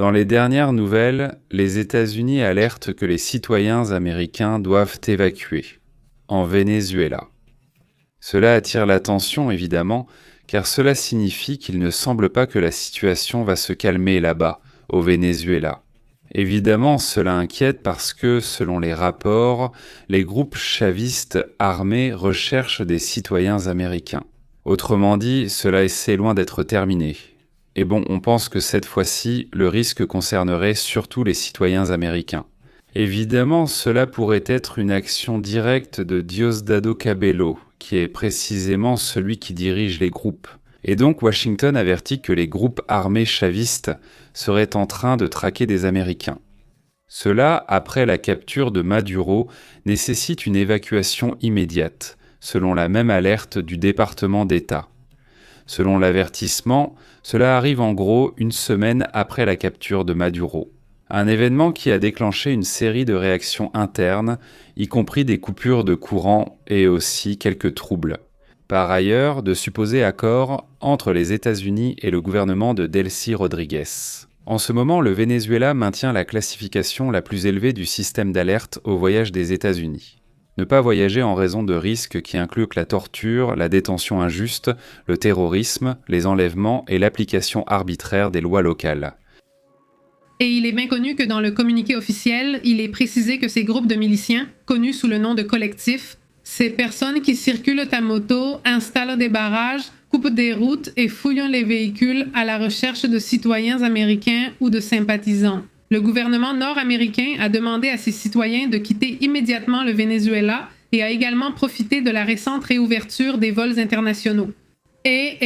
Dans les dernières nouvelles, les États-Unis alertent que les citoyens américains doivent évacuer, en Venezuela. Cela attire l'attention évidemment, car cela signifie qu'il ne semble pas que la situation va se calmer là-bas, au Venezuela. Évidemment, cela inquiète parce que, selon les rapports, les groupes chavistes armés recherchent des citoyens américains. Autrement dit, cela est loin d'être terminé. Et bon, on pense que cette fois-ci, le risque concernerait surtout les citoyens américains. Évidemment, cela pourrait être une action directe de Diosdado Cabello, qui est précisément celui qui dirige les groupes. Et donc Washington avertit que les groupes armés chavistes seraient en train de traquer des Américains. Cela, après la capture de Maduro, nécessite une évacuation immédiate, selon la même alerte du département d'État. Selon l'avertissement, cela arrive en gros une semaine après la capture de Maduro. Un événement qui a déclenché une série de réactions internes, y compris des coupures de courant et aussi quelques troubles. Par ailleurs, de supposés accords entre les États-Unis et le gouvernement de Delcy Rodriguez. En ce moment, le Venezuela maintient la classification la plus élevée du système d'alerte au voyage des États-Unis. Ne pas voyager en raison de risques qui incluent la torture, la détention injuste, le terrorisme, les enlèvements et l'application arbitraire des lois locales. Et il est bien connu que dans le communiqué officiel, il est précisé que ces groupes de miliciens, connus sous le nom de collectifs, ces personnes qui circulent à moto, installent des barrages, coupent des routes et fouillent les véhicules à la recherche de citoyens américains ou de sympathisants. Le gouvernement nord-américain a demandé à ses citoyens de quitter immédiatement le Venezuela et a également profité de la récente réouverture des vols internationaux. Et,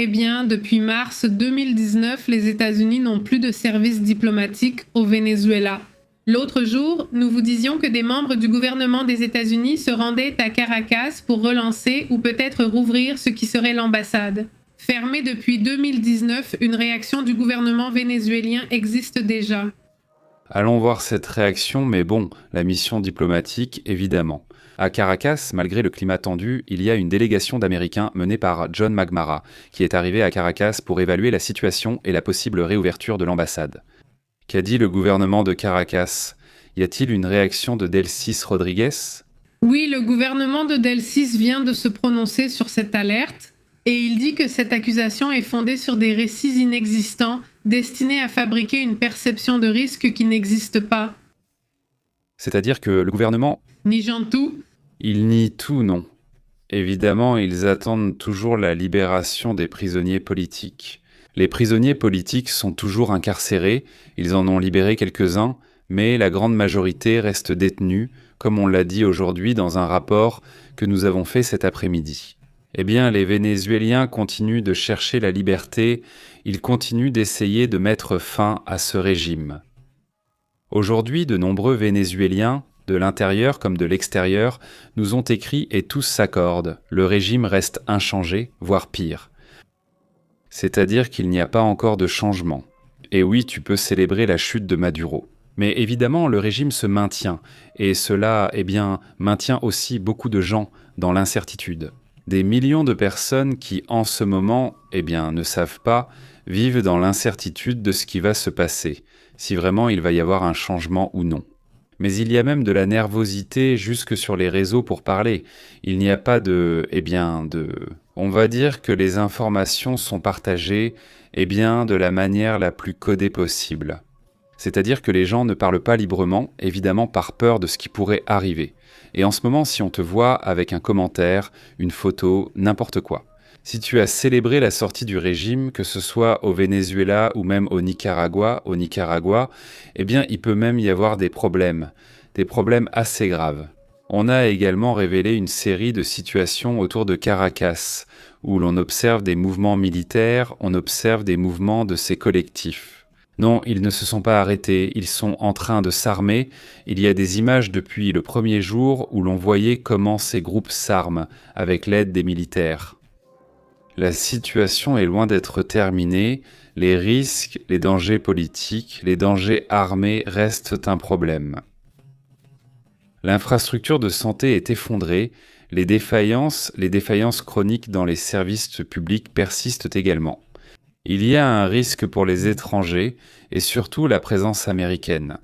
depuis mars 2019, les États-Unis n'ont plus de service diplomatique au Venezuela. L'autre jour, nous vous disions que des membres du gouvernement des États-Unis se rendaient à Caracas pour relancer ou peut-être rouvrir ce qui serait l'ambassade. Fermée depuis 2019, une réaction du gouvernement vénézuélien existe déjà. Allons voir cette réaction, mais bon, la mission diplomatique, évidemment. À Caracas, malgré le climat tendu, il y a une délégation d'Américains menée par John McNamara, qui est arrivé à Caracas pour évaluer la situation et la possible réouverture de l'ambassade. Qu'a dit le gouvernement de Caracas? Y a-t-il une réaction de Delcy Rodriguez? Oui, le gouvernement de Delcy vient de se prononcer sur cette alerte, et il dit que cette accusation est fondée sur des récits inexistants, destinés à fabriquer une perception de risque qui n'existe pas. C'est-à-dire que le gouvernement niant tout. Il nie tout, non. Évidemment, ils attendent toujours la libération des prisonniers politiques. Les prisonniers politiques sont toujours incarcérés, ils en ont libéré quelques-uns, mais la grande majorité reste détenue, comme on l'a dit aujourd'hui dans un rapport que nous avons fait cet après-midi. Eh bien, les Vénézuéliens continuent de chercher la liberté, ils continuent d'essayer de mettre fin à ce régime. Aujourd'hui, de nombreux Vénézuéliens, de l'intérieur comme de l'extérieur, nous ont écrit et tous s'accordent. Le régime reste inchangé, voire pire. C'est-à-dire qu'il n'y a pas encore de changement. Et oui, tu peux célébrer la chute de Maduro. Mais évidemment, le régime se maintient. Et cela, maintient aussi beaucoup de gens dans l'incertitude. Des millions de personnes qui, en ce moment, ne savent pas, vivent dans l'incertitude de ce qui va se passer, si vraiment il va y avoir un changement ou non. Mais il y a même de la nervosité jusque sur les réseaux pour parler. Il n'y a pas On va dire que les informations sont partagées, de la manière la plus codée possible. C'est-à-dire que les gens ne parlent pas librement, évidemment par peur de ce qui pourrait arriver. Et en ce moment, si on te voit avec un commentaire, une photo, n'importe quoi, si tu as célébré la sortie du régime, que ce soit au Venezuela ou même au Nicaragua, il peut même y avoir des problèmes assez graves. On a également révélé une série de situations autour de Caracas, où l'on observe des mouvements militaires, on observe des mouvements de ces collectifs. Non, ils ne se sont pas arrêtés, ils sont en train de s'armer. Il y a des images depuis le premier jour où l'on voyait comment ces groupes s'arment, avec l'aide des militaires. La situation est loin d'être terminée, les risques, les dangers politiques, les dangers armés restent un problème. L'infrastructure de santé est effondrée, les défaillances chroniques dans les services publics persistent également. Il y a un risque pour les étrangers et surtout la présence américaine.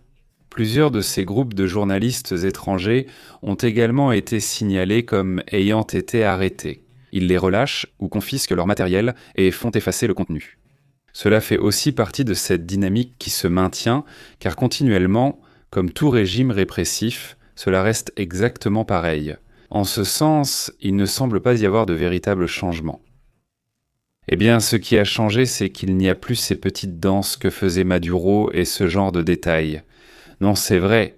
Plusieurs de ces groupes de journalistes étrangers ont également été signalés comme ayant été arrêtés. Ils les relâchent ou confisquent leur matériel et font effacer le contenu. Cela fait aussi partie de cette dynamique qui se maintient, car continuellement, comme tout régime répressif, cela reste exactement pareil. En ce sens, il ne semble pas y avoir de véritable changement. Eh bien, ce qui a changé, c'est qu'il n'y a plus ces petites danses que faisait Maduro et ce genre de détails. Non, c'est vrai.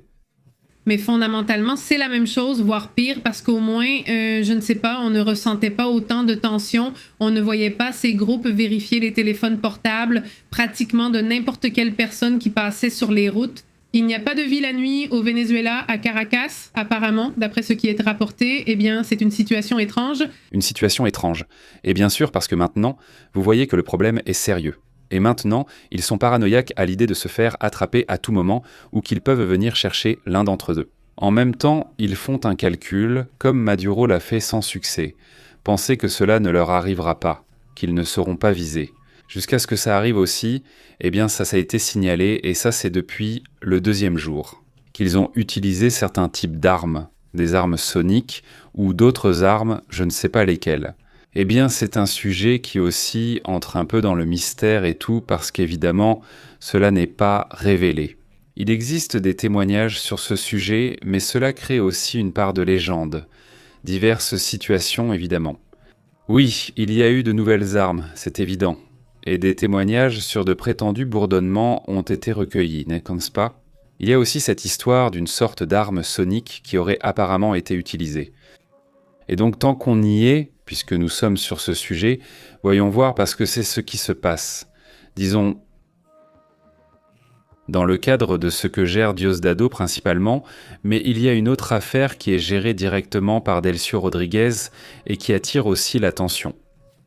Mais fondamentalement, c'est la même chose, voire pire, parce qu'au moins, je ne sais pas, on ne ressentait pas autant de tension, on ne voyait pas ces groupes vérifier les téléphones portables pratiquement de n'importe quelle personne qui passait sur les routes. Il n'y a pas de vie la nuit au Venezuela, à Caracas, apparemment, d'après ce qui est rapporté. Eh bien, c'est une situation étrange. Une situation étrange. Et bien sûr, parce que maintenant, vous voyez que le problème est sérieux. Et maintenant, ils sont paranoïaques à l'idée de se faire attraper à tout moment ou qu'ils peuvent venir chercher l'un d'entre eux. En même temps, ils font un calcul, comme Maduro l'a fait sans succès. Penser que cela ne leur arrivera pas, qu'ils ne seront pas visés. Jusqu'à ce que ça arrive aussi, eh bien ça a été signalé, et ça c'est depuis le 2e jour, qu'ils ont utilisé certains types d'armes, des armes soniques ou d'autres armes, je ne sais pas lesquelles. Eh bien c'est un sujet qui aussi entre un peu dans le mystère et tout, parce qu'évidemment cela n'est pas révélé. Il existe des témoignages sur ce sujet, mais cela crée aussi une part de légende. Diverses situations évidemment. Oui, il y a eu de nouvelles armes, c'est évident. Et des témoignages sur de prétendus bourdonnements ont été recueillis, n'est-ce pas? Il y a aussi cette histoire d'une sorte d'arme sonique qui aurait apparemment été utilisée. Et donc tant qu'on y est, puisque nous sommes sur ce sujet, voyons voir parce que c'est ce qui se passe. Disons, dans le cadre de ce que gère Diosdado principalement, mais il y a une autre affaire qui est gérée directement par Delcio Rodriguez et qui attire aussi l'attention.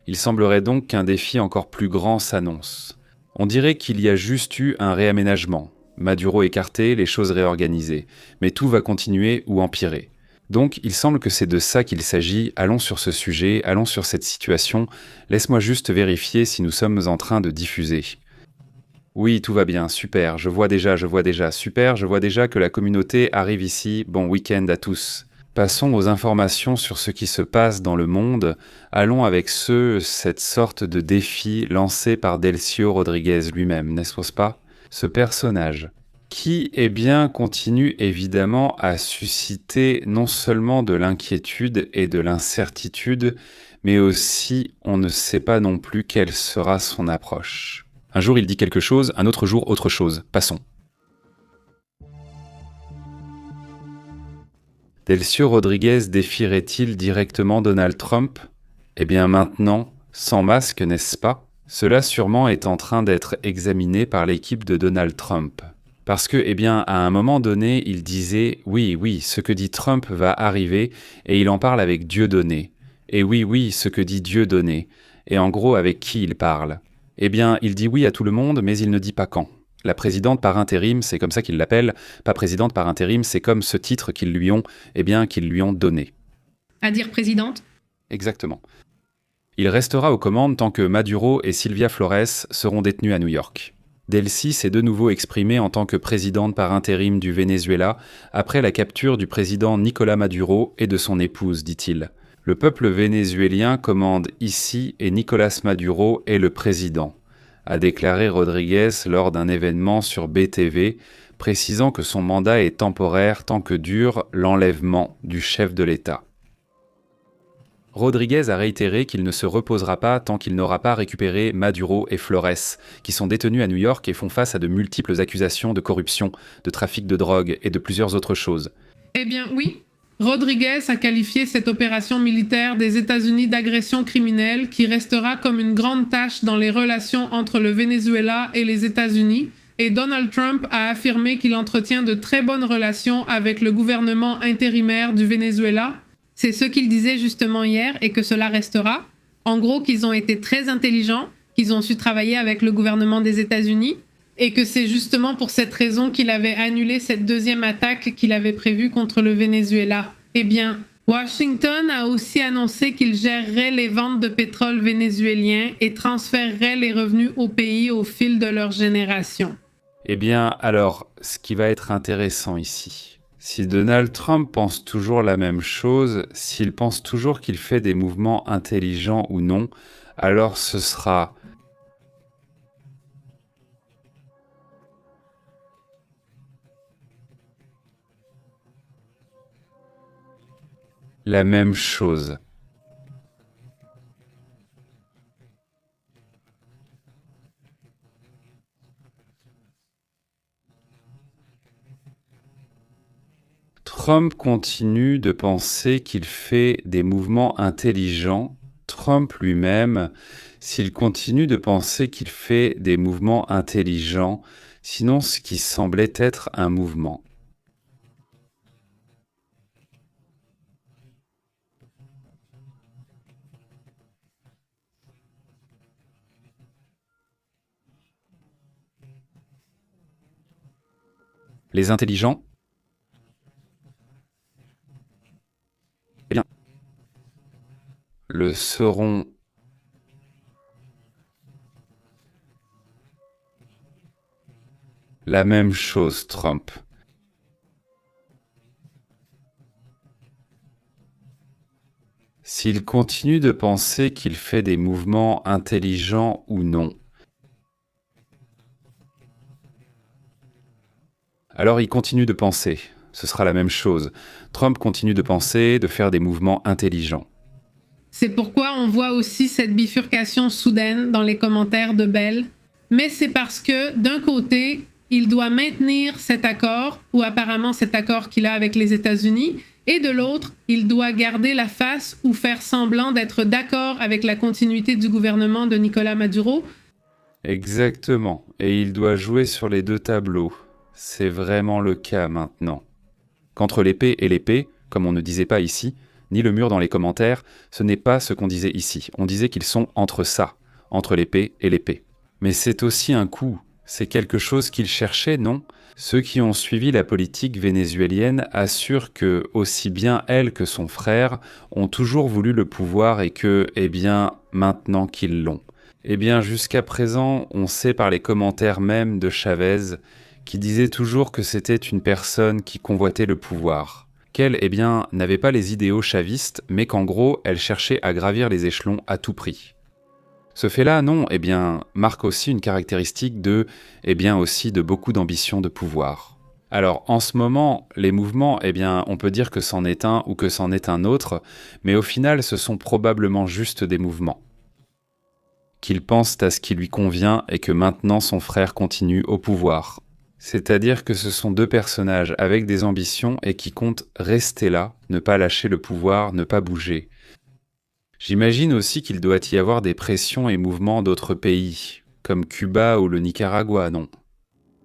Il semblerait donc qu'un défi encore plus grand s'annonce. On dirait qu'il y a juste eu un réaménagement. Maduro écarté, les choses réorganisées. Mais tout va continuer ou empirer. Donc il semble que c'est de ça qu'il s'agit. Allons sur ce sujet, allons sur cette situation. Laisse-moi juste vérifier si nous sommes en train de diffuser. Oui, tout va bien, super, je vois déjà, super, je vois déjà que la communauté arrive ici. Bon week-end à tous. Passons aux informations sur ce qui se passe dans le monde. Allons avec cette sorte de défi lancé par Delcio Rodriguez lui-même, n'est-ce pas? Ce personnage, qui, eh bien, continue évidemment à susciter non seulement de l'inquiétude et de l'incertitude, mais aussi on ne sait pas non plus quelle sera son approche. Un jour il dit quelque chose, un autre jour autre chose. Passons. Delcio Rodriguez défierait-il directement Donald Trump? Eh bien maintenant, sans masque, n'est-ce pas? Cela sûrement est en train d'être examiné par l'équipe de Donald Trump. Parce que, eh bien, à un moment donné, il disait « Oui, ce que dit Trump va arriver » et il en parle avec Dieudonné. Et oui, ce que dit Dieudonné. Et en gros, avec qui il parle? Eh bien, il dit oui à tout le monde, mais il ne dit pas quand. La présidente par intérim, c'est comme ça qu'ils l'appellent, pas présidente par intérim, c'est comme ce titre qu'ils lui ont donné. À dire présidente? Exactement. Il restera aux commandes tant que Maduro et Silvia Flores seront détenus à New York. Delcy s'est de nouveau exprimée en tant que présidente par intérim du Venezuela après la capture du président Nicolás Maduro et de son épouse, dit-il. Le peuple vénézuélien commande ici et Nicolás Maduro est le président, a déclaré Rodriguez lors d'un événement sur BTV, précisant que son mandat est temporaire tant que dure l'enlèvement du chef de l'État. Rodriguez a réitéré qu'il ne se reposera pas tant qu'il n'aura pas récupéré Maduro et Flores, qui sont détenus à New York et font face à de multiples accusations de corruption, de trafic de drogue et de plusieurs autres choses. Eh bien oui, Rodriguez a qualifié cette opération militaire des États-Unis d'agression criminelle qui restera comme une grande tâche dans les relations entre le Venezuela et les États-Unis, et Donald Trump a affirmé qu'il entretient de très bonnes relations avec le gouvernement intérimaire du Venezuela. C'est ce qu'il disait justement hier et que cela restera. En gros, qu'ils ont été très intelligents, qu'ils ont su travailler avec le gouvernement des États-Unis et que c'est justement pour cette raison qu'il avait annulé cette deuxième attaque qu'il avait prévue contre le Venezuela. Eh bien, Washington a aussi annoncé qu'il gérerait les ventes de pétrole vénézuélien et transférerait les revenus au pays au fil de leur génération. Eh bien, alors, ce qui va être intéressant ici, si Donald Trump pense toujours la même chose, s'il pense toujours qu'il fait des mouvements intelligents ou non, alors ce sera la même chose. Trump continue de penser qu'il fait des mouvements intelligents. Trump lui-même, s'il continue de penser qu'il fait des mouvements intelligents, sinon ce qui semblait être un mouvement. Les intelligents, eh bien, le seront la même chose, Trump. S'il continue de penser qu'il fait des mouvements intelligents ou non, alors il continue de penser. Ce sera la même chose. Trump continue de penser, de faire des mouvements intelligents. C'est pourquoi on voit aussi cette bifurcation soudaine dans les commentaires de Bell. Mais c'est parce que, d'un côté, il doit maintenir cet accord, ou apparemment cet accord qu'il a avec les États-Unis, et de l'autre, il doit garder la face ou faire semblant d'être d'accord avec la continuité du gouvernement de Nicolas Maduro. Exactement. Et il doit jouer sur les deux tableaux. C'est vraiment le cas maintenant. Qu'entre l'épée et l'épée, comme on ne disait pas ici, ni le mur dans les commentaires, ce n'est pas ce qu'on disait ici. On disait qu'ils sont entre ça, entre l'épée et l'épée. Mais c'est aussi un coup, c'est quelque chose qu'il cherchait, non? Ceux qui ont suivi la politique vénézuélienne assurent que, aussi bien elle que son frère ont toujours voulu le pouvoir et que, eh bien, maintenant qu'ils l'ont. Eh bien, jusqu'à présent, on sait par les commentaires même de Chavez, qui disait toujours que c'était une personne qui convoitait le pouvoir. Qu'elle, eh bien, n'avait pas les idéaux chavistes, mais qu'en gros, elle cherchait à gravir les échelons à tout prix. Ce fait-là, non, eh bien, marque aussi une caractéristique de, eh bien, aussi de beaucoup d'ambition de pouvoir. Alors, en ce moment, les mouvements, eh bien, on peut dire que c'en est un ou que c'en est un autre, mais au final, ce sont probablement juste des mouvements. Qu'il pense à ce qui lui convient et que maintenant son frère continue au pouvoir. C'est-à-dire que ce sont deux personnages avec des ambitions et qui comptent rester là, ne pas lâcher le pouvoir, ne pas bouger. J'imagine aussi qu'il doit y avoir des pressions et mouvements d'autres pays, comme Cuba ou le Nicaragua, non?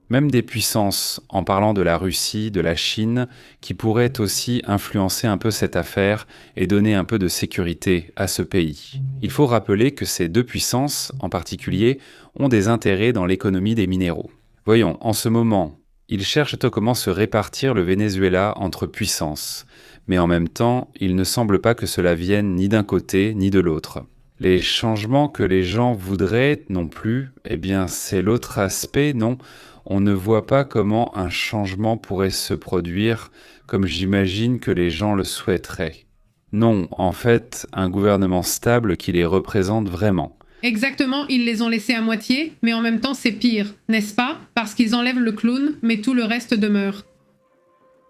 Même des puissances, en parlant de la Russie, de la Chine, qui pourraient aussi influencer un peu cette affaire et donner un peu de sécurité à ce pays. Il faut rappeler que ces deux puissances, en particulier, ont des intérêts dans l'économie des minéraux. Voyons, en ce moment, ils cherchent à comment se répartir le Venezuela entre puissances, mais en même temps, il ne semble pas que cela vienne ni d'un côté ni de l'autre. Les changements que les gens voudraient non plus, eh bien c'est l'autre aspect, non? On ne voit pas comment un changement pourrait se produire comme j'imagine que les gens le souhaiteraient. Non, en fait, un gouvernement stable qui les représente vraiment. Exactement, ils les ont laissés à moitié, mais en même temps c'est pire, n'est-ce pas? Parce qu'ils enlèvent le clown, mais tout le reste demeure.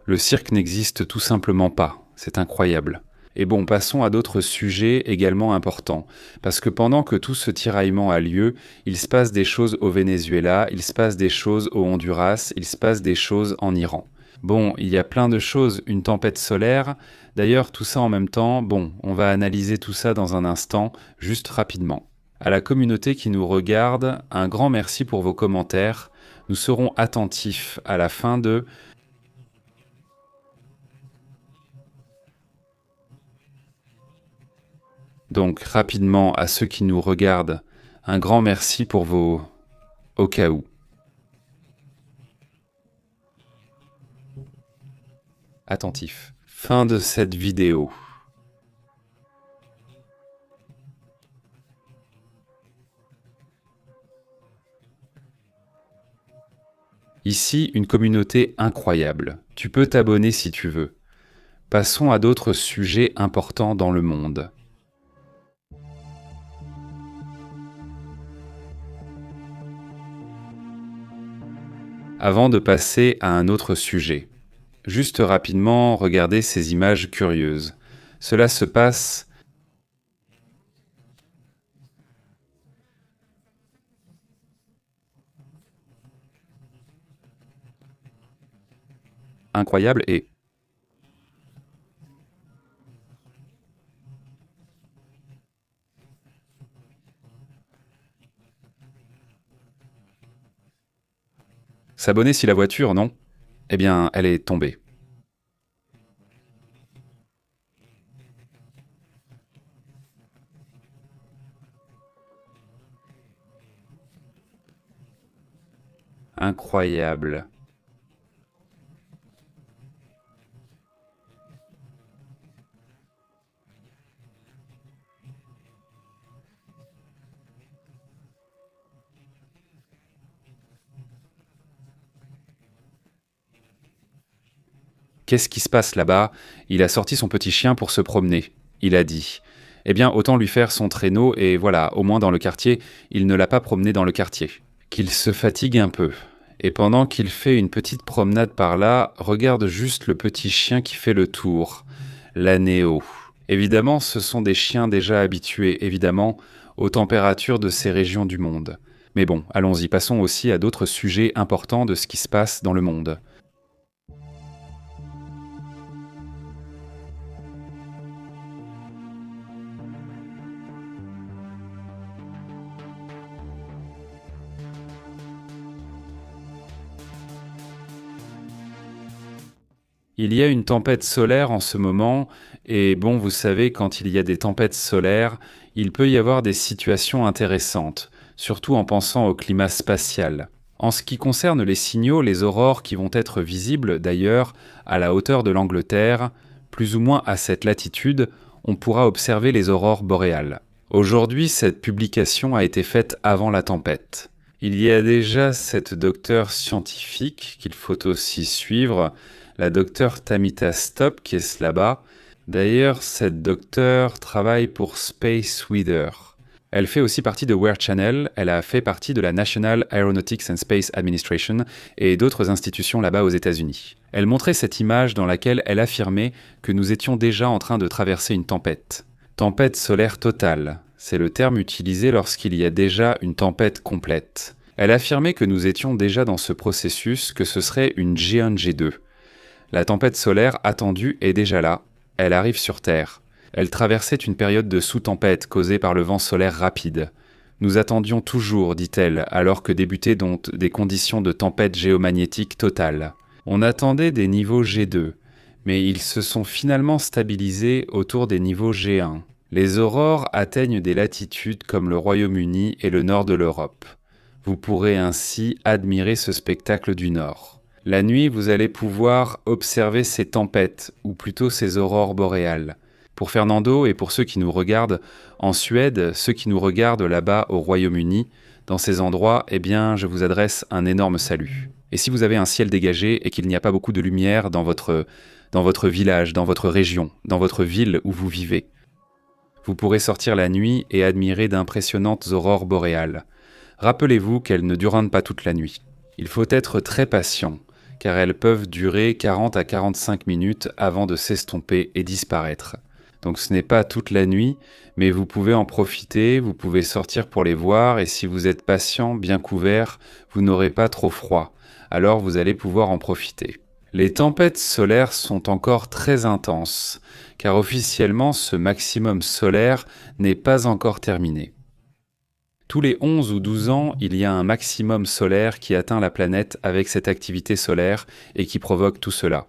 Le cirque n'existe tout simplement pas, c'est incroyable. Et bon, passons à d'autres sujets également importants, parce que pendant que tout ce tiraillement a lieu, il se passe des choses au Venezuela, il se passe des choses au Honduras, il se passe des choses en Iran. Bon, il y a plein de choses, une tempête solaire, d'ailleurs tout ça en même temps, bon, on va analyser tout ça dans un instant, juste rapidement. À la communauté qui nous regarde, un grand merci pour vos commentaires, nous serons attentifs à la fin de... Donc rapidement à ceux qui nous regardent, un grand merci pour vos au cas où. Attentif. Fin de cette vidéo. Ici, une communauté incroyable. Tu peux t'abonner si tu veux. Passons à d'autres sujets importants dans le monde. Avant de passer à un autre sujet, juste rapidement, regardez ces images curieuses. Cela se passe incroyable et s'abonner si la voiture, non? Eh bien, elle est tombée. Incroyable. Qu'est-ce qui se passe là-bas? Il a sorti son petit chien pour se promener. Il a dit. Eh bien, autant lui faire son traîneau et voilà, au moins dans le quartier, il ne l'a pas promené dans le quartier. Qu'il se fatigue un peu. Et pendant qu'il fait une petite promenade par là, regarde juste le petit chien qui fait le tour. La Néo. Évidemment, ce sont des chiens déjà habitués, évidemment, aux températures de ces régions du monde. Mais bon, allons-y, passons aussi à d'autres sujets importants de ce qui se passe dans le monde. Il y a une tempête solaire en ce moment, et bon, vous savez, quand il y a des tempêtes solaires, il peut y avoir des situations intéressantes, surtout en pensant au climat spatial. En ce qui concerne les signaux, les aurores qui vont être visibles, d'ailleurs, à la hauteur de l'Angleterre, plus ou moins à cette latitude, on pourra observer les aurores boréales. Aujourd'hui, cette publication a été faite avant la tempête. Il y a déjà cette docteure scientifique qu'il faut aussi suivre, la docteure Tamita Stop, qui est là-bas. D'ailleurs, cette docteure travaille pour Space Weather. Elle fait aussi partie de Weather Channel, elle a fait partie de la National Aeronautics and Space Administration et d'autres institutions là-bas aux États-Unis. Elle montrait cette image dans laquelle elle affirmait que nous étions déjà en train de traverser une tempête. Tempête solaire totale, c'est le terme utilisé lorsqu'il y a déjà une tempête complète. Elle affirmait que nous étions déjà dans ce processus, que ce serait une G1 G2. La tempête solaire attendue est déjà là, elle arrive sur Terre. Elle traversait une période de sous-tempête causée par le vent solaire rapide. Nous attendions toujours, dit-elle, alors que débutaient donc des conditions de tempête géomagnétique totale. On attendait des niveaux G2, mais ils se sont finalement stabilisés autour des niveaux G1. Les aurores atteignent des latitudes comme le Royaume-Uni et le nord de l'Europe. Vous pourrez ainsi admirer ce spectacle du nord. La nuit, vous allez pouvoir observer ces tempêtes, ou plutôt ces aurores boréales. Pour Fernando et pour ceux qui nous regardent en Suède, ceux qui nous regardent là-bas au Royaume-Uni, dans ces endroits, eh bien, je vous adresse un énorme salut. Et si vous avez un ciel dégagé et qu'il n'y a pas beaucoup de lumière dans votre village, dans votre région, dans votre ville où vous vivez, vous pourrez sortir la nuit et admirer d'impressionnantes aurores boréales. Rappelez-vous qu'elles ne durent pas toute la nuit. Il faut être très patient, car elles peuvent durer 40 à 45 minutes avant de s'estomper et disparaître. Donc ce n'est pas toute la nuit, mais vous pouvez en profiter, vous pouvez sortir pour les voir, et si vous êtes patient, bien couvert, vous n'aurez pas trop froid, alors vous allez pouvoir en profiter. Les tempêtes solaires sont encore très intenses, car officiellement ce maximum solaire n'est pas encore terminé. Tous les 11 ou 12 ans, il y a un maximum solaire qui atteint la planète avec cette activité solaire et qui provoque tout cela.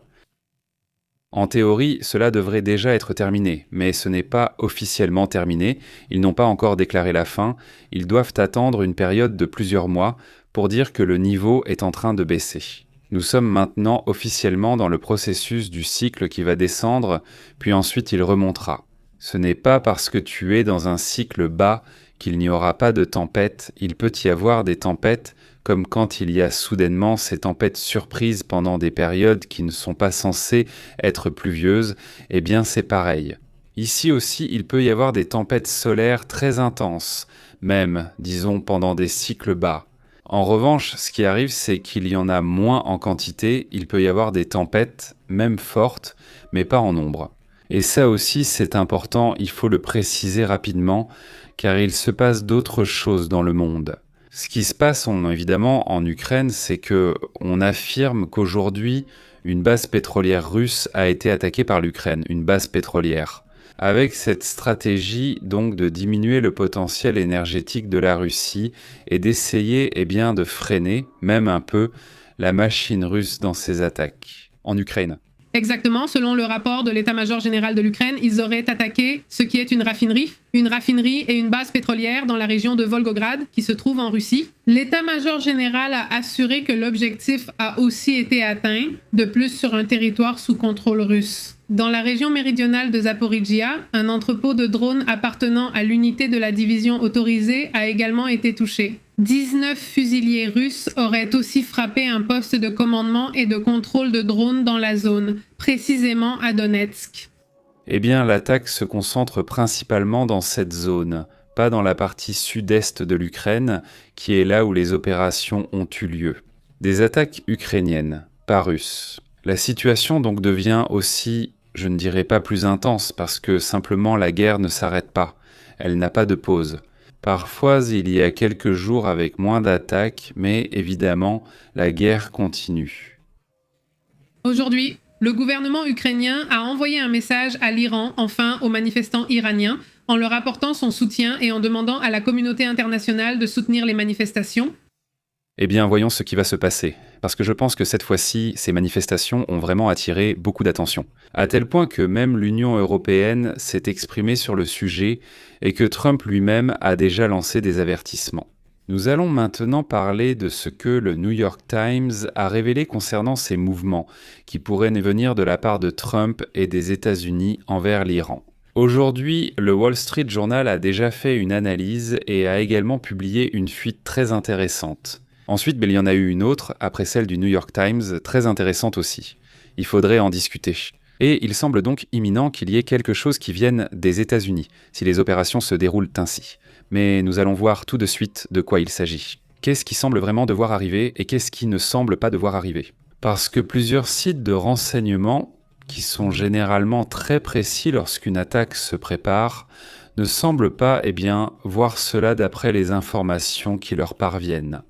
En théorie, cela devrait déjà être terminé, mais ce n'est pas officiellement terminé, ils n'ont pas encore déclaré la fin, ils doivent attendre une période de plusieurs mois pour dire que le niveau est en train de baisser. Nous sommes maintenant officiellement dans le processus du cycle qui va descendre, puis ensuite il remontera. Ce n'est pas parce que tu es dans un cycle bas qu'il n'y aura pas de tempête, il peut y avoir des tempêtes, comme quand il y a soudainement ces tempêtes surprises pendant des périodes qui ne sont pas censées être pluvieuses, eh bien c'est pareil. Ici aussi, il peut y avoir des tempêtes solaires très intenses, même, disons, pendant des cycles bas. En revanche, ce qui arrive, c'est qu'il y en a moins en quantité, il peut y avoir des tempêtes, même fortes, mais pas en nombre. Et ça aussi, c'est important, il faut le préciser rapidement, car il se passe d'autres choses dans le monde. Ce qui se passe, évidemment, en Ukraine, c'est que on affirme qu'aujourd'hui, une base pétrolière russe a été attaquée par l'Ukraine, une base pétrolière. Avec cette stratégie, donc, de diminuer le potentiel énergétique de la Russie et d'essayer, de freiner, même un peu, la machine russe dans ses attaques. En Ukraine. Exactement, selon le rapport de l'état-major général de l'Ukraine, ils auraient attaqué ce qui est une raffinerie et une base pétrolière dans la région de Volgograd, qui se trouve en Russie. L'état-major général a assuré que l'objectif a aussi été atteint, de plus sur un territoire sous contrôle russe. Dans la région méridionale de Zaporizhia, un entrepôt de drones appartenant à l'unité de la division autorisée a également été touché. 19 fusiliers russes auraient aussi frappé un poste de commandement et de contrôle de drones dans la zone, précisément à Donetsk. Eh bien, l'attaque se concentre principalement dans cette zone, pas dans la partie sud-est de l'Ukraine, qui est là où les opérations ont eu lieu. Des attaques ukrainiennes, pas russes. La situation donc devient aussi, je ne dirais pas plus intense, parce que simplement la guerre ne s'arrête pas, elle n'a pas de pause. Parfois, il y a quelques jours avec moins d'attaques, mais évidemment, la guerre continue. Aujourd'hui, le gouvernement ukrainien a envoyé un message à l'Iran, enfin aux manifestants iraniens, en leur apportant son soutien et en demandant à la communauté internationale de soutenir les manifestations. Eh bien, voyons ce qui va se passer, parce que je pense que cette fois-ci, ces manifestations ont vraiment attiré beaucoup d'attention, à tel point que même l'Union européenne s'est exprimée sur le sujet et que Trump lui-même a déjà lancé des avertissements. Nous allons maintenant parler de ce que le New York Times a révélé concernant ces mouvements qui pourraient venir de la part de Trump et des États-Unis envers l'Iran. Aujourd'hui, le Wall Street Journal a déjà fait une analyse et a également publié une fuite très intéressante. Ensuite, il y en a eu une autre, après celle du New York Times, très intéressante aussi. Il faudrait en discuter. Et il semble donc imminent qu'il y ait quelque chose qui vienne des États-Unis, si les opérations se déroulent ainsi. Mais nous allons voir tout de suite de quoi il s'agit. Qu'est-ce qui semble vraiment devoir arriver et qu'est-ce qui ne semble pas devoir arriver? Parce que plusieurs sites de renseignement, qui sont généralement très précis lorsqu'une attaque se prépare, ne semblent pas, voir cela d'après les informations qui leur parviennent.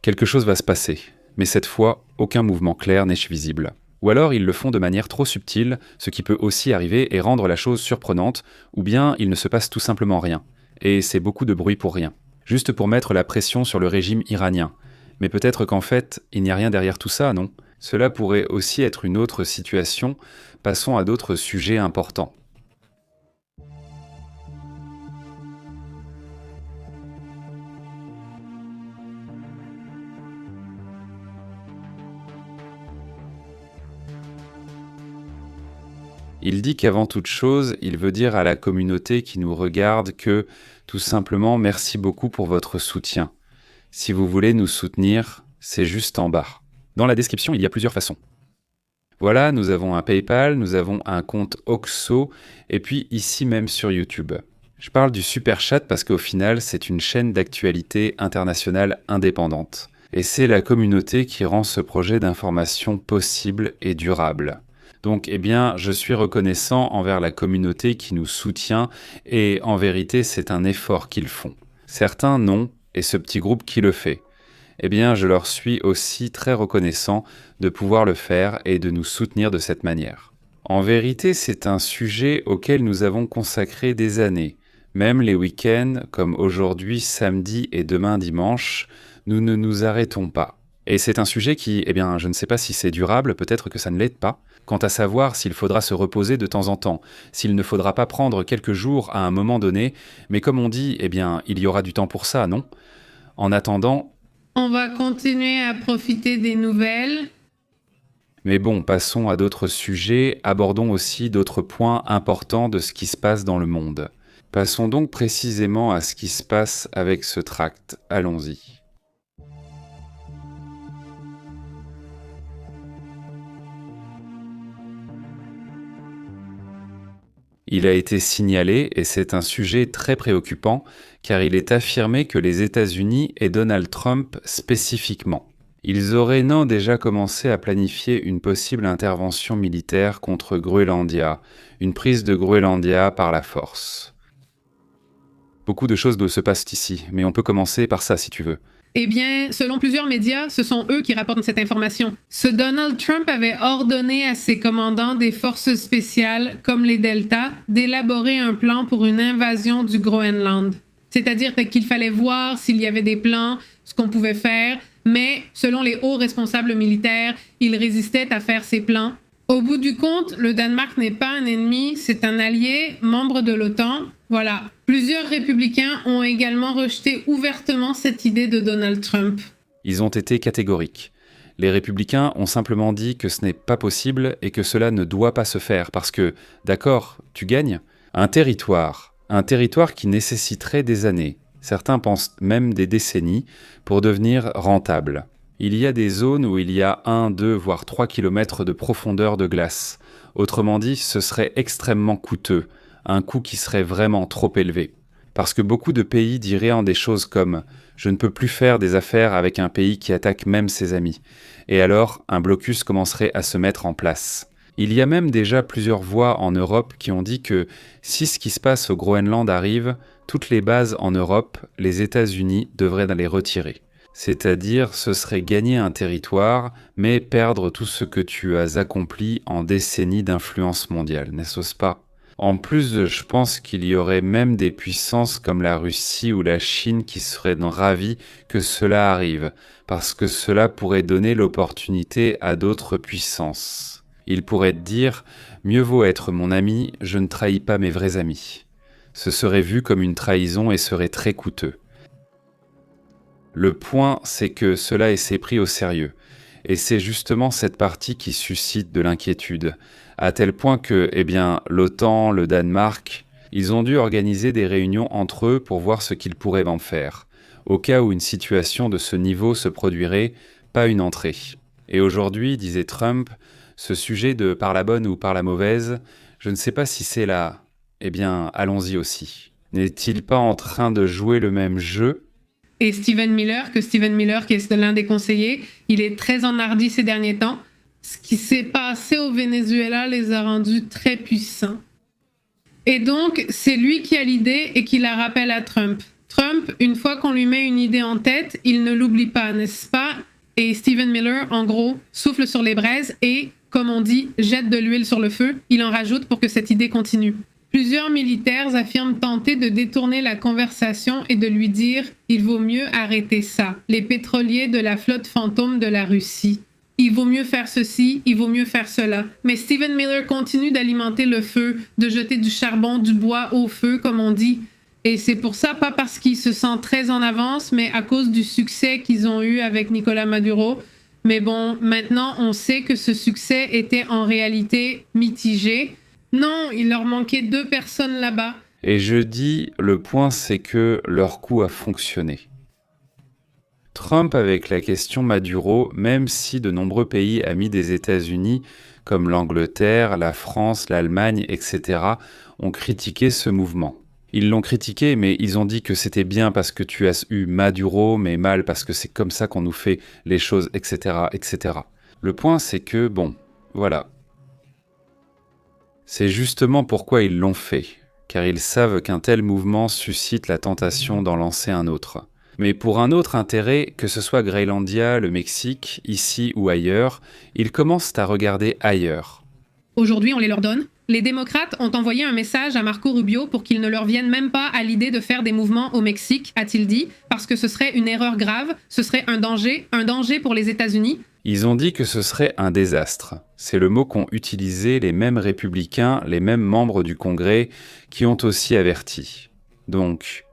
Quelque chose va se passer, mais cette fois, aucun mouvement clair n'est visible. Ou alors ils le font de manière trop subtile, ce qui peut aussi arriver et rendre la chose surprenante, ou bien il ne se passe tout simplement rien. Et c'est beaucoup de bruit pour rien. Juste pour mettre la pression sur le régime iranien. Mais peut-être qu'en fait, il n'y a rien derrière tout ça, non? Cela pourrait aussi être une autre situation. Passons à d'autres sujets importants. Il dit qu'avant toute chose, il veut dire à la communauté qui nous regarde que, tout simplement, merci beaucoup pour votre soutien. Si vous voulez nous soutenir, c'est juste en bas. Dans la description, il y a plusieurs façons. Voilà, nous avons un PayPal, nous avons un compte Oxo, et puis ici même sur YouTube. Je parle du Super Chat parce qu'au final, c'est une chaîne d'actualité internationale indépendante. Et c'est la communauté qui rend ce projet d'information possible et durable. Donc, je suis reconnaissant envers la communauté qui nous soutient et en vérité, c'est un effort qu'ils font. Certains non, et ce petit groupe qui le fait. Je leur suis aussi très reconnaissant de pouvoir le faire et de nous soutenir de cette manière. En vérité, c'est un sujet auquel nous avons consacré des années. Même les week-ends, comme aujourd'hui, samedi et demain dimanche, nous ne nous arrêtons pas. Et c'est un sujet qui, je ne sais pas si c'est durable, peut-être que ça ne l'est pas. Quant à savoir s'il faudra se reposer de temps en temps, s'il ne faudra pas prendre quelques jours à un moment donné, mais comme on dit, il y aura du temps pour ça, non? En attendant, On va continuer à profiter des nouvelles. Mais bon, passons à d'autres sujets, abordons aussi d'autres points importants de ce qui se passe dans le monde. Passons donc précisément à ce qui se passe avec ce tract. Allons-y. Il a été signalé, et c'est un sujet très préoccupant, car il est affirmé que les États-Unis et Donald Trump spécifiquement, ils auraient déjà commencé à planifier une possible intervention militaire contre Groenlandia, une prise de Groenlandia par la force. Beaucoup de choses se passent ici, mais on peut commencer par ça si tu veux. Eh bien, selon plusieurs médias, ce sont eux qui rapportent cette information. Ce Donald Trump avait ordonné à ses commandants des forces spéciales, comme les Delta, d'élaborer un plan pour une invasion du Groenland. C'est-à-dire qu'il fallait voir s'il y avait des plans, ce qu'on pouvait faire, mais selon les hauts responsables militaires, ils résistaient à faire ces plans. Au bout du compte, le Danemark n'est pas un ennemi, c'est un allié, membre de l'OTAN. Voilà. Plusieurs républicains ont également rejeté ouvertement cette idée de Donald Trump. Ils ont été catégoriques. Les républicains ont simplement dit que ce n'est pas possible et que cela ne doit pas se faire parce que, d'accord, tu gagnes un territoire qui nécessiterait des années, certains pensent même des décennies, pour devenir rentable. Il y a des zones où il y a 1, 2, voire 3 kilomètres de profondeur de glace. Autrement dit, ce serait extrêmement coûteux, un coût qui serait vraiment trop élevé. Parce que beaucoup de pays diraient des choses comme « je ne peux plus faire des affaires avec un pays qui attaque même ses amis ». Et alors, un blocus commencerait à se mettre en place. Il y a même déjà plusieurs voix en Europe qui ont dit que si ce qui se passe au Groenland arrive, toutes les bases en Europe, les États-Unis devraient les retirer. C'est-à-dire, ce serait gagner un territoire, mais perdre tout ce que tu as accompli en décennies d'influence mondiale, n'est-ce pas ? En plus, je pense qu'il y aurait même des puissances comme la Russie ou la Chine qui seraient ravies que cela arrive, parce que cela pourrait donner l'opportunité à d'autres puissances. Ils pourraient dire « mieux vaut être mon ami, je ne trahis pas mes vrais amis ». Ce serait vu comme une trahison et serait très coûteux. Le point, c'est que cela s'est pris au sérieux. Et c'est justement cette partie qui suscite de l'inquiétude, à tel point que, l'OTAN, le Danemark, ils ont dû organiser des réunions entre eux pour voir ce qu'ils pourraient en faire. Au cas où une situation de ce niveau se produirait, pas une entrée. Et aujourd'hui, disait Trump, ce sujet de par la bonne ou par la mauvaise, je ne sais pas si c'est là. Allons-y aussi. N'est-il pas en train de jouer le même jeu ? Et Stephen Miller, qui est l'un des conseillers, il est très enhardi ces derniers temps. Ce qui s'est passé au Venezuela les a rendus très puissants. Et donc, c'est lui qui a l'idée et qui la rappelle à Trump. Trump, une fois qu'on lui met une idée en tête, il ne l'oublie pas, n'est-ce pas? Et Stephen Miller, en gros, souffle sur les braises et, comme on dit, jette de l'huile sur le feu. Il en rajoute pour que cette idée continue. Plusieurs militaires affirment tenter de détourner la conversation et de lui dire « il vaut mieux arrêter ça, les pétroliers de la flotte fantôme de la Russie. Il vaut mieux faire ceci, il vaut mieux faire cela. » Mais Stephen Miller continue d'alimenter le feu, de jeter du charbon, du bois au feu, comme on dit. Et c'est pour ça, pas parce qu'il se sent très en avance, mais à cause du succès qu'ils ont eu avec Nicolas Maduro. Mais bon, maintenant, on sait que ce succès était en réalité mitigé. Non, il leur manquait 2 personnes là-bas. Et je dis, le point c'est que leur coup a fonctionné. Trump avec la question Maduro, même si de nombreux pays amis des États-Unis, comme l'Angleterre, la France, l'Allemagne, etc., ont critiqué ce mouvement. Ils l'ont critiqué, mais ils ont dit que c'était bien parce que tu as eu Maduro, mais mal parce que c'est comme ça qu'on nous fait les choses, etc., etc. Le point c'est que, voilà. C'est justement pourquoi ils l'ont fait, car ils savent qu'un tel mouvement suscite la tentation d'en lancer un autre. Mais pour un autre intérêt, que ce soit Groenlandia, le Mexique, ici ou ailleurs, ils commencent à regarder ailleurs. Aujourd'hui, on les leur donne. Les démocrates ont envoyé un message à Marco Rubio pour qu'il ne leur vienne même pas à l'idée de faire des mouvements au Mexique, a-t-il dit, parce que ce serait une erreur grave, ce serait un danger pour les États-Unis. Ils ont dit que ce serait un désastre. C'est le mot qu'ont utilisé les mêmes républicains, les mêmes membres du Congrès, qui ont aussi averti. Donc,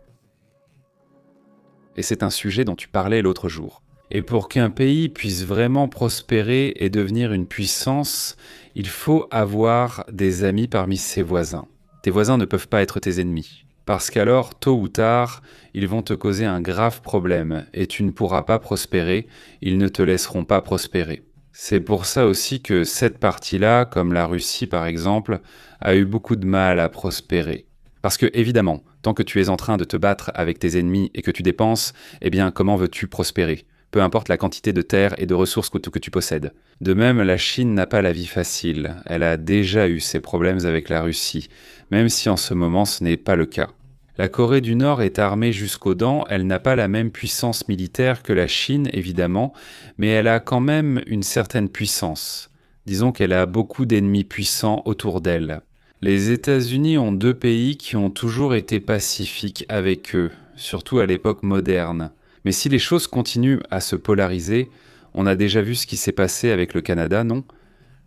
et c'est un sujet dont tu parlais l'autre jour. Et pour qu'un pays puisse vraiment prospérer et devenir une puissance, il faut avoir des amis parmi ses voisins. Tes voisins ne peuvent pas être tes ennemis, parce qu'alors, tôt ou tard, ils vont te causer un grave problème et tu ne pourras pas prospérer, ils ne te laisseront pas prospérer. C'est pour ça aussi que cette partie-là, comme la Russie par exemple, a eu beaucoup de mal à prospérer. Parce que, évidemment, tant que tu es en train de te battre avec tes ennemis et que tu dépenses, eh bien, comment veux-tu prospérer ? Peu importe la quantité de terre et de ressources que tu possèdes. De même, la Chine n'a pas la vie facile. Elle a déjà eu ses problèmes avec la Russie, même si en ce moment ce n'est pas le cas. La Corée du Nord est armée jusqu'aux dents, elle n'a pas la même puissance militaire que la Chine, évidemment, mais elle a quand même une certaine puissance. Disons qu'elle a beaucoup d'ennemis puissants autour d'elle. Les États-Unis ont 2 pays qui ont toujours été pacifiques avec eux, surtout à l'époque moderne. Mais si les choses continuent à se polariser, on a déjà vu ce qui s'est passé avec le Canada, non ?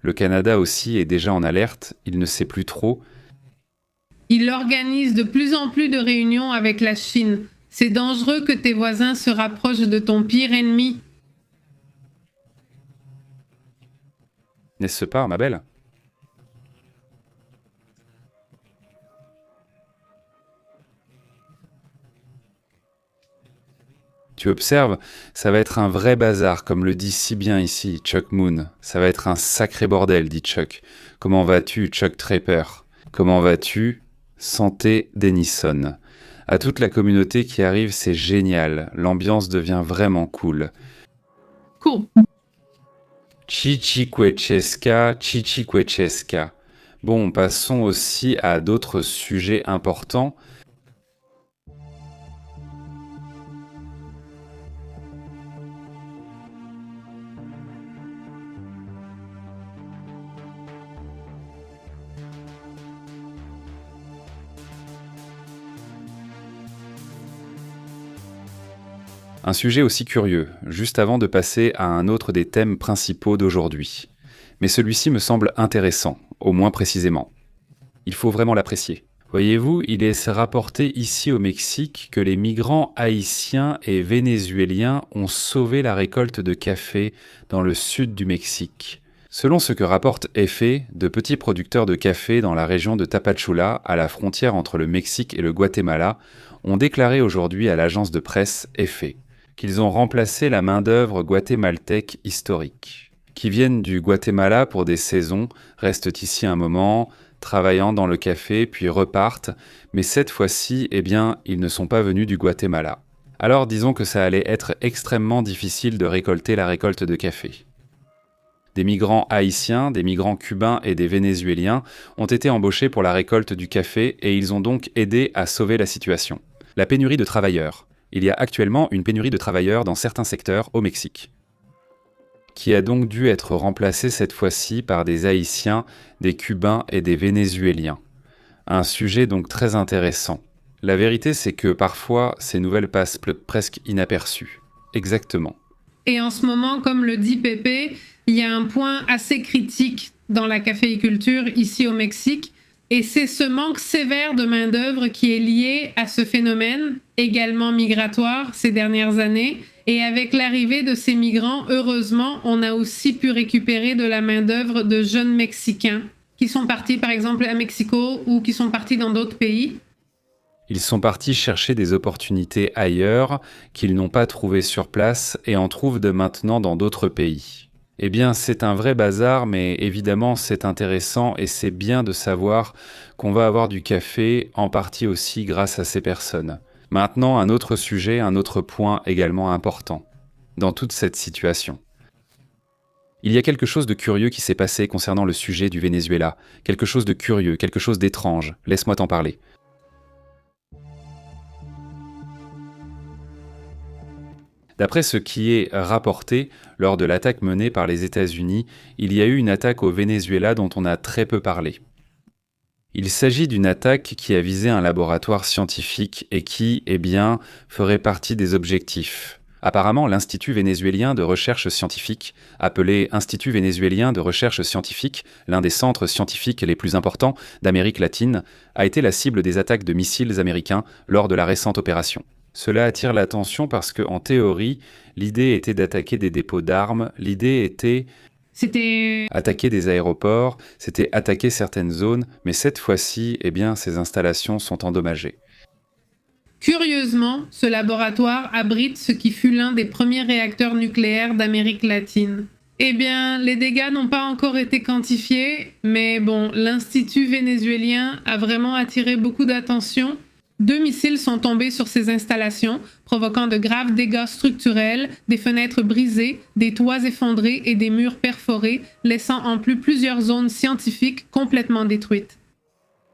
Le Canada aussi est déjà en alerte, il ne sait plus trop. Il organise de plus en plus de réunions avec la Chine. C'est dangereux que tes voisins se rapprochent de ton pire ennemi. N'est-ce pas, ma belle ? Tu observes, ça va être un vrai bazar, comme le dit si bien ici Chuck Moon. Ça va être un sacré bordel, dit Chuck. Comment vas-tu, Chuck Draper ? Comment vas-tu ? Santé Denison. À toute la communauté qui arrive, c'est génial. L'ambiance devient vraiment cool. Cool. Chichiquecheska, Chichiquecheska. Bon, passons aussi à d'autres sujets importants. Un sujet aussi curieux, juste avant de passer à un autre des thèmes principaux d'aujourd'hui. Mais celui-ci me semble intéressant, au moins précisément. Il faut vraiment l'apprécier. Voyez-vous, il est rapporté ici au Mexique que les migrants haïtiens et vénézuéliens ont sauvé la récolte de café dans le sud du Mexique. Selon ce que rapporte EFE, de petits producteurs de café dans la région de Tapachula, à la frontière entre le Mexique et le Guatemala, ont déclaré aujourd'hui à l'agence de presse EFE qu'ils ont remplacé la main-d'œuvre guatémaltèque historique, qui viennent du Guatemala pour des saisons, restent ici un moment, travaillant dans le café, puis repartent, mais cette fois-ci, eh bien, ils ne sont pas venus du Guatemala. Alors disons que ça allait être extrêmement difficile de récolter la récolte de café. Des migrants haïtiens, des migrants cubains et des vénézuéliens ont été embauchés pour la récolte du café et ils ont donc aidé à sauver la situation. La pénurie de travailleurs. Il y a actuellement une pénurie de travailleurs dans certains secteurs au Mexique, qui a donc dû être remplacée cette fois-ci par des Haïtiens, des Cubains et des Vénézuéliens. Un sujet donc très intéressant. La vérité, c'est que parfois, ces nouvelles passent presque inaperçues. Exactement. Et en ce moment, comme le dit Pépé, il y a un point assez critique dans la caféiculture ici au Mexique. Et c'est ce manque sévère de main-d'œuvre qui est lié à ce phénomène, également migratoire ces dernières années. Et avec l'arrivée de ces migrants, heureusement, on a aussi pu récupérer de la main-d'œuvre de jeunes Mexicains qui sont partis, par exemple, à Mexico ou qui sont partis dans d'autres pays. Ils sont partis chercher des opportunités ailleurs qu'ils n'ont pas trouvées sur place et en trouvent de maintenant dans d'autres pays. Eh bien, c'est un vrai bazar, mais évidemment, c'est intéressant et c'est bien de savoir qu'on va avoir du café, en partie aussi grâce à ces personnes. Maintenant, un autre sujet, un autre point également important dans toute cette situation. Il y a quelque chose de curieux qui s'est passé concernant le sujet du Venezuela. Quelque chose de curieux, quelque chose d'étrange. Laisse-moi t'en parler. D'après ce qui est rapporté, lors de l'attaque menée par les États-Unis, il y a eu une attaque au Venezuela dont on a très peu parlé. Il s'agit d'une attaque qui a visé un laboratoire scientifique et qui, eh bien, ferait partie des objectifs. Apparemment, l'Institut vénézuélien de recherche scientifique, appelé Institut vénézuélien de recherche scientifique, l'un des centres scientifiques les plus importants d'Amérique latine, a été la cible des attaques de missiles américains lors de la récente opération. Cela attire l'attention parce que, en théorie, l'idée était d'attaquer des dépôts d'armes, l'idée était C'était... attaquer des aéroports, c'était attaquer certaines zones, mais cette fois-ci, eh bien, ces installations sont endommagées. Curieusement, ce laboratoire abrite ce qui fut l'un des premiers réacteurs nucléaires d'Amérique latine. Eh bien, les dégâts n'ont pas encore été quantifiés, mais bon, l'Institut vénézuélien a vraiment attiré beaucoup d'attention. 2 missiles sont tombés sur ces installations, provoquant de graves dégâts structurels, des fenêtres brisées, des toits effondrés et des murs perforés, laissant en plus plusieurs zones scientifiques complètement détruites.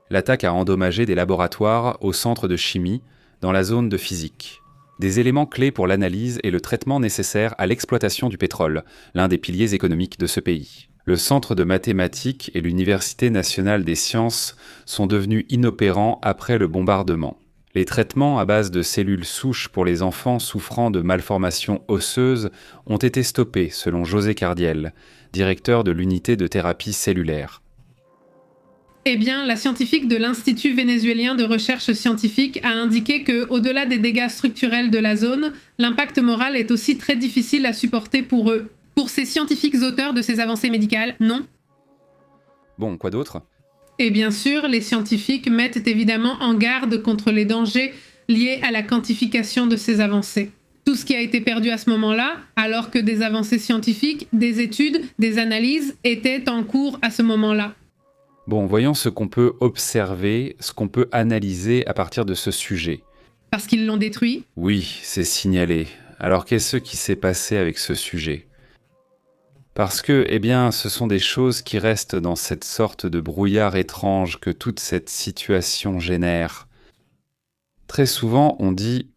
L'attaque a endommagé des laboratoires au centre de chimie, dans la zone de physique. Des éléments clés pour l'analyse et le traitement nécessaires à l'exploitation du pétrole, l'un des piliers économiques de ce pays. Le centre de mathématiques et l'Université nationale des sciences sont devenus inopérants après le bombardement. Les traitements à base de cellules souches pour les enfants souffrant de malformations osseuses ont été stoppés, selon José Cardiel, directeur de l'unité de thérapie cellulaire. Eh bien, la scientifique de l'Institut vénézuélien de recherche scientifique a indiqué que, au-delà des dégâts structurels de la zone, l'impact moral est aussi très difficile à supporter pour eux. Pour ces scientifiques auteurs de ces avancées médicales, non. Bon, quoi d'autre ? Et bien sûr, les scientifiques mettent évidemment en garde contre les dangers liés à la quantification de ces avancées. Tout ce qui a été perdu à ce moment-là, alors que des avancées scientifiques, des études, des analyses étaient en cours à ce moment-là. Bon, voyons ce qu'on peut observer, ce qu'on peut analyser à partir de ce sujet. Parce qu'ils l'ont détruit ? Oui, c'est signalé. Alors qu'est-ce qui s'est passé avec ce sujet ? Parce que, eh bien, ce sont des choses qui restent dans cette sorte de brouillard étrange que toute cette situation génère. Très souvent, on dit,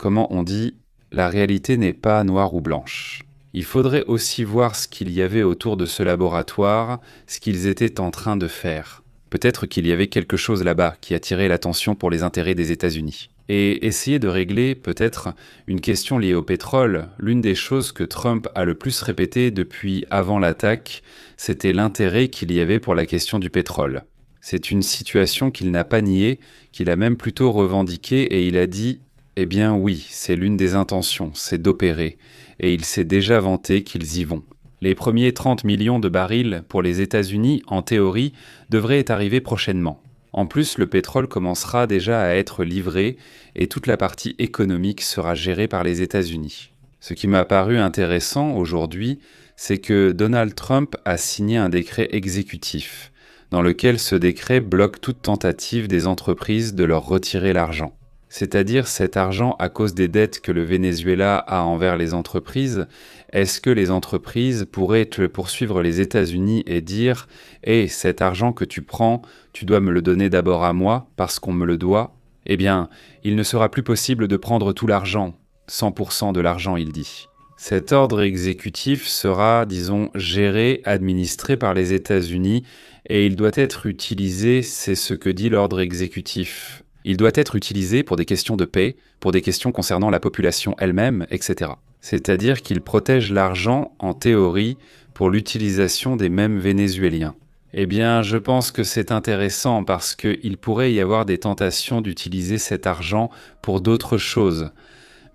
la réalité n'est pas noire ou blanche. Il faudrait aussi voir ce qu'il y avait autour de ce laboratoire, ce qu'ils étaient en train de faire. Peut-être qu'il y avait quelque chose là-bas qui attirait l'attention pour les intérêts des États-Unis. Et essayer de régler peut-être une question liée au pétrole. L'une des choses que Trump a le plus répété depuis avant l'attaque, c'était l'intérêt qu'il y avait pour la question du pétrole. C'est une situation qu'il n'a pas niée, qu'il a même plutôt revendiquée, et il a dit « Eh bien oui, c'est l'une des intentions, c'est d'opérer. » Et il s'est déjà vanté qu'ils y vont. Les premiers 30 millions de barils pour les États-Unis, en théorie, devraient arriver prochainement. En plus, le pétrole commencera déjà à être livré et toute la partie économique sera gérée par les États-Unis. Ce qui m'a paru intéressant aujourd'hui, c'est que Donald Trump a signé un décret exécutif, dans lequel ce décret bloque toute tentative des entreprises de leur retirer l'argent. C'est-à-dire cet argent à cause des dettes que le Venezuela a envers les entreprises, est-ce que les entreprises pourraient poursuivre les États-Unis et dire « Hey, cet argent que tu prends, tu dois me le donner d'abord à moi parce qu'on me le doit ?» Eh bien, il ne sera plus possible de prendre tout l'argent, 100% de l'argent, il dit. Cet ordre exécutif sera, disons, géré, administré par les États-Unis et il doit être utilisé, c'est ce que dit l'ordre exécutif. Il doit être utilisé pour des questions de paix, pour des questions concernant la population elle-même, etc. C'est-à-dire qu'il protège l'argent, en théorie, pour l'utilisation des mêmes Vénézuéliens. Eh bien, je pense que c'est intéressant parce qu'il pourrait y avoir des tentations d'utiliser cet argent pour d'autres choses.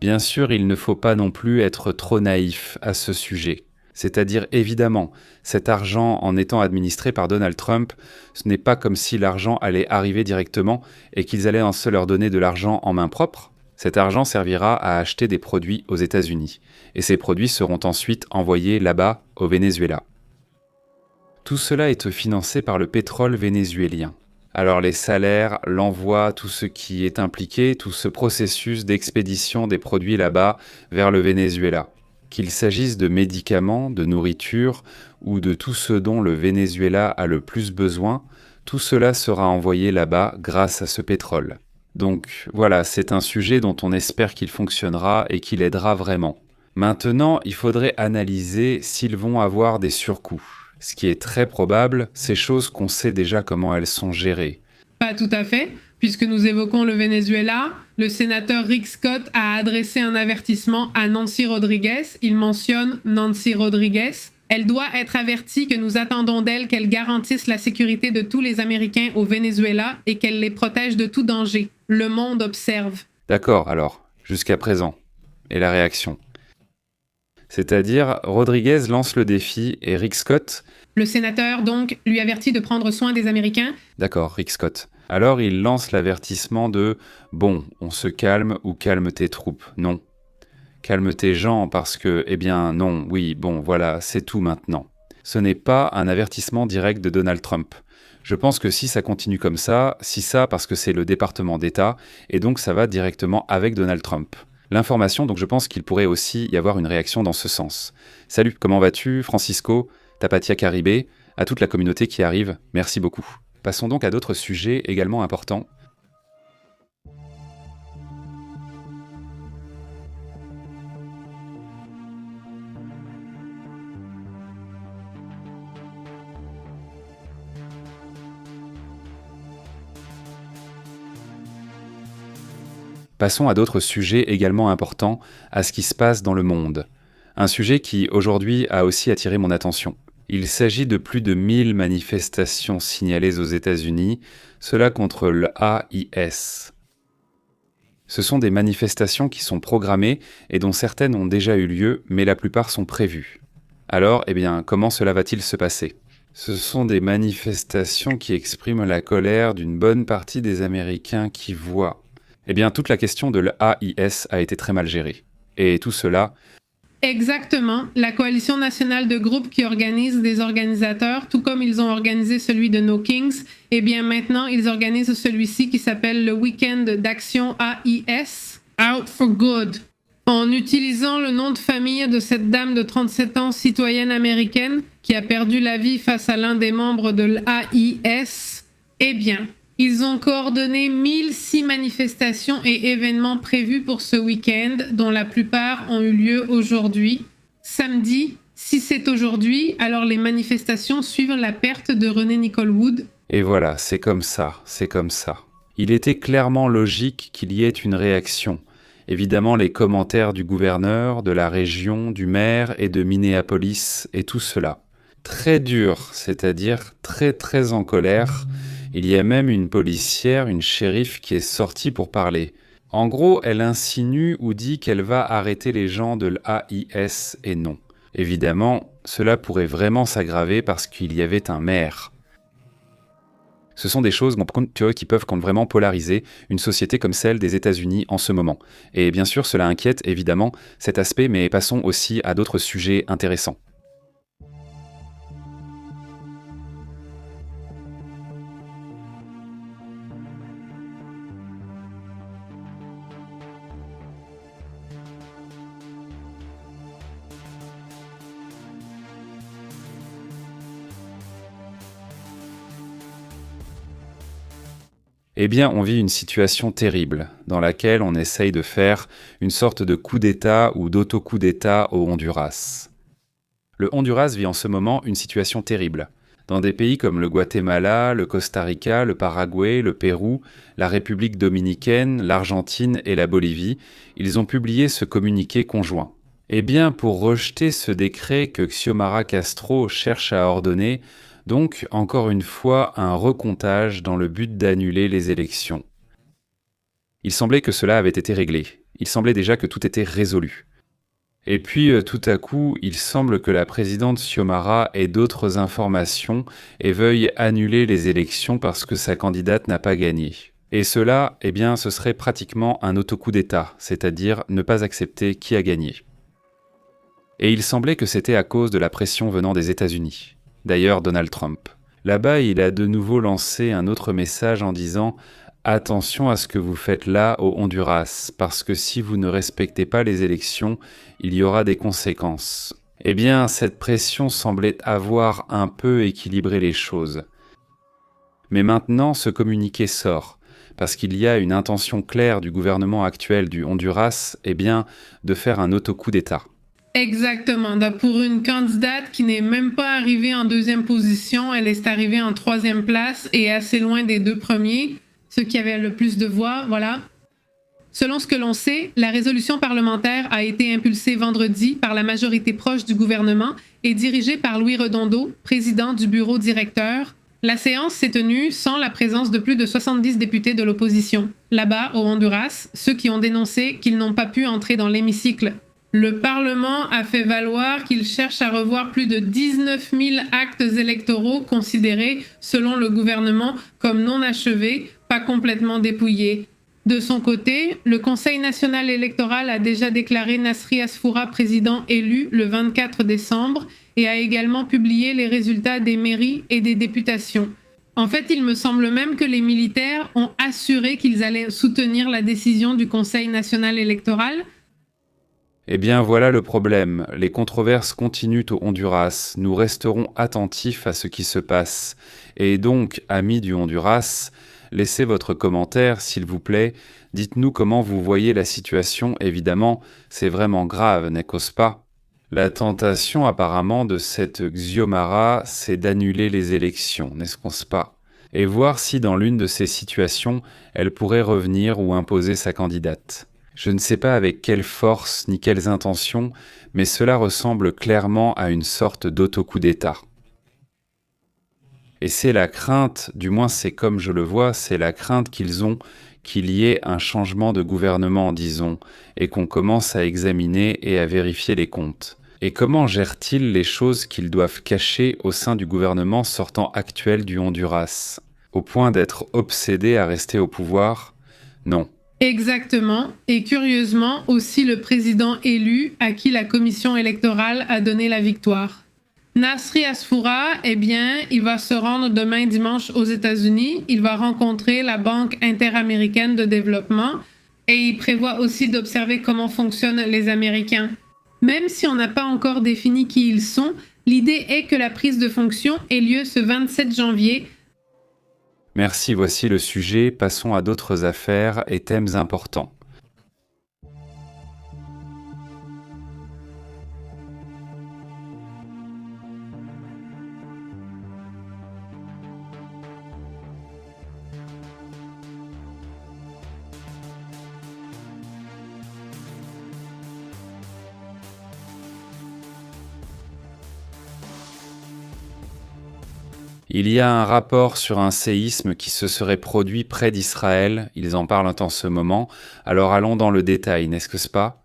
Bien sûr, il ne faut pas non plus être trop naïf à ce sujet. C'est-à-dire, évidemment, cet argent, en étant administré par Donald Trump, ce n'est pas comme si l'argent allait arriver directement et qu'ils allaient en se leur donner de l'argent en main propre. Cet argent servira à acheter des produits aux États-Unis. Et ces produits seront ensuite envoyés là-bas, au Venezuela. Tout cela est financé par le pétrole vénézuélien. Alors les salaires, l'envoi, tout ce qui est impliqué, tout ce processus d'expédition des produits là-bas vers le Venezuela. Qu'il s'agisse de médicaments, de nourriture ou de tout ce dont le Venezuela a le plus besoin, tout cela sera envoyé là-bas grâce à ce pétrole. Donc voilà, c'est un sujet dont on espère qu'il fonctionnera et qu'il aidera vraiment. Maintenant, il faudrait analyser s'ils vont avoir des surcoûts. Ce qui est très probable, ces choses qu'on sait déjà comment elles sont gérées. Pas tout à fait. Puisque nous évoquons le Venezuela, le sénateur Rick Scott a adressé un avertissement à Nancy Rodriguez. Il mentionne Nancy Rodriguez. Elle doit être avertie que nous attendons d'elle qu'elle garantisse la sécurité de tous les Américains au Venezuela et qu'elle les protège de tout danger. Le monde observe. D'accord, alors, jusqu'à présent. Et la réaction. C'est-à-dire, Rodriguez lance le défi et Rick Scott... Le sénateur, donc, lui avertit de prendre soin des Américains. D'accord, Rick Scott. Alors il lance l'avertissement de « Bon, on se calme ou calme tes troupes. Non. Calme tes gens parce que, eh bien, non, oui, bon, voilà, c'est tout maintenant. » Ce n'est pas un avertissement direct de Donald Trump. Je pense que si ça continue comme ça, parce que c'est le département d'État, et donc ça va directement avec Donald Trump. L'information, donc je pense qu'il pourrait aussi y avoir une réaction dans ce sens. Salut, comment vas-tu, Francisco, Tapatia Caribé, à toute la communauté qui arrive, merci beaucoup. Passons donc à d'autres sujets également importants. Passons à d'autres sujets également importants, à ce qui se passe dans le monde. Un sujet qui, aujourd'hui, a aussi attiré mon attention. Il s'agit de plus de 1000 manifestations signalées aux États-Unis, cela contre le AIS. Ce sont des manifestations qui sont programmées et dont certaines ont déjà eu lieu, mais la plupart sont prévues. Alors, eh bien, comment cela va-t-il se passer ? Ce sont des manifestations qui expriment la colère d'une bonne partie des Américains qui voient. Eh bien, toute la question de l'AIS a été très mal gérée. Et tout cela... Exactement. La coalition nationale de groupes qui organise des organisateurs, tout comme ils ont organisé celui de No Kings, eh bien maintenant, ils organisent celui-ci qui s'appelle le Week-end d'action AIS, Out for Good. En utilisant le nom de famille de cette dame de 37 ans, citoyenne américaine, qui a perdu la vie face à l'un des membres de l'AIS, eh bien... Ils ont coordonné 1006 manifestations et événements prévus pour ce week-end, dont la plupart ont eu lieu aujourd'hui. Samedi, si c'est aujourd'hui, alors les manifestations suivent la perte de René Nicole Wood. Et voilà, c'est comme ça, c'est comme ça. Il était clairement logique qu'il y ait une réaction. Évidemment, les commentaires du gouverneur, de la région, du maire et de Minneapolis et tout cela. Très dur, c'est-à-dire très en colère. Il y a même une policière, une shérif qui est sortie pour parler. En gros, elle insinue ou dit qu'elle va arrêter les gens de l'AIS et non. Évidemment, cela pourrait vraiment s'aggraver parce qu'il y avait un maire. Ce sont des choses qui peuvent vraiment polariser une société comme celle des États-Unis en ce moment. Et bien sûr, cela inquiète évidemment cet aspect, mais passons aussi à d'autres sujets intéressants. Eh bien, on vit une situation terrible, dans laquelle on essaye de faire une sorte de coup d'État ou d'auto-coup d'État au Honduras. Le Honduras vit en ce moment une situation terrible. Dans des pays comme le Guatemala, le Costa Rica, le Paraguay, le Pérou, la République dominicaine, l'Argentine et la Bolivie, ils ont publié ce communiqué conjoint. Eh bien, pour rejeter ce décret que Xiomara Castro cherche à ordonner, donc, encore une fois, un recomptage dans le but d'annuler les élections. Il semblait que cela avait été réglé. Il semblait déjà que tout était résolu. Et puis, tout à coup, il semble que la présidente Xiomara ait d'autres informations et veuille annuler les élections parce que sa candidate n'a pas gagné. Et cela, eh bien, ce serait pratiquement un autocoup d'État, c'est-à-dire ne pas accepter qui a gagné. Et il semblait que c'était à cause de la pression venant des États-Unis. D'ailleurs, Donald Trump. Là-bas, il a de nouveau lancé un autre message en disant « Attention à ce que vous faites là au Honduras, parce que si vous ne respectez pas les élections, il y aura des conséquences. » Eh bien, cette pression semblait avoir un peu équilibré les choses. Mais maintenant, ce communiqué sort, parce qu'il y a une intention claire du gouvernement actuel du Honduras, eh bien, de faire un autocoup d'État. Exactement. Donc, pour une candidate qui n'est même pas arrivée en deuxième position, elle est arrivée en troisième place et assez loin des deux premiers, ceux qui avaient le plus de voix, voilà. Selon ce que l'on sait, la résolution parlementaire a été impulsée vendredi par la majorité proche du gouvernement et dirigée par Louis Redondo, président du bureau directeur. La séance s'est tenue sans la présence de plus de 70 députés de l'opposition. Là-bas, au Honduras, ceux qui ont dénoncé qu'ils n'ont pas pu entrer dans l'hémicycle. Le Parlement a fait valoir qu'il cherche à revoir plus de 19 000 actes électoraux considérés, selon le gouvernement, comme non achevés, pas complètement dépouillés. De son côté, le Conseil national électoral a déjà déclaré Nasri Asfoura président élu le 24 décembre et a également publié les résultats des mairies et des députations. En fait, il me semble même que les militaires ont assuré qu'ils allaient soutenir la décision du Conseil national électoral. Eh bien voilà le problème, les controverses continuent au Honduras, nous resterons attentifs à ce qui se passe. Et donc, amis du Honduras, laissez votre commentaire s'il vous plaît, dites-nous comment vous voyez la situation, évidemment, c'est vraiment grave, n'est-ce pas? La tentation apparemment de cette Xiomara, c'est d'annuler les élections, n'est-ce pas? Et voir si dans l'une de ces situations, elle pourrait revenir ou imposer sa candidate. Je ne sais pas avec quelle force ni quelles intentions, mais cela ressemble clairement à une sorte d'autocoup d'État. Et c'est la crainte, du moins c'est comme je le vois, c'est la crainte qu'ils ont qu'il y ait un changement de gouvernement, disons, et qu'on commence à examiner et à vérifier les comptes. Et comment gèrent-ils les choses qu'ils doivent cacher au sein du gouvernement sortant actuel du Honduras? Au point d'être obsédés à rester au pouvoir? Non. Exactement, et curieusement aussi le président élu à qui la commission électorale a donné la victoire. Nasri Asfoura, eh bien, il va se rendre demain dimanche aux États-Unis, il va rencontrer la Banque interaméricaine de développement et il prévoit aussi d'observer comment fonctionnent les Américains. Même si on n'a pas encore défini qui ils sont, l'idée est que la prise de fonction ait lieu ce 27 janvier. Merci, voici le sujet, passons à d'autres affaires et thèmes importants. Il y a un rapport sur un séisme qui se serait produit près d'Israël, ils en parlent en ce moment, alors allons dans le détail, n'est-ce pas?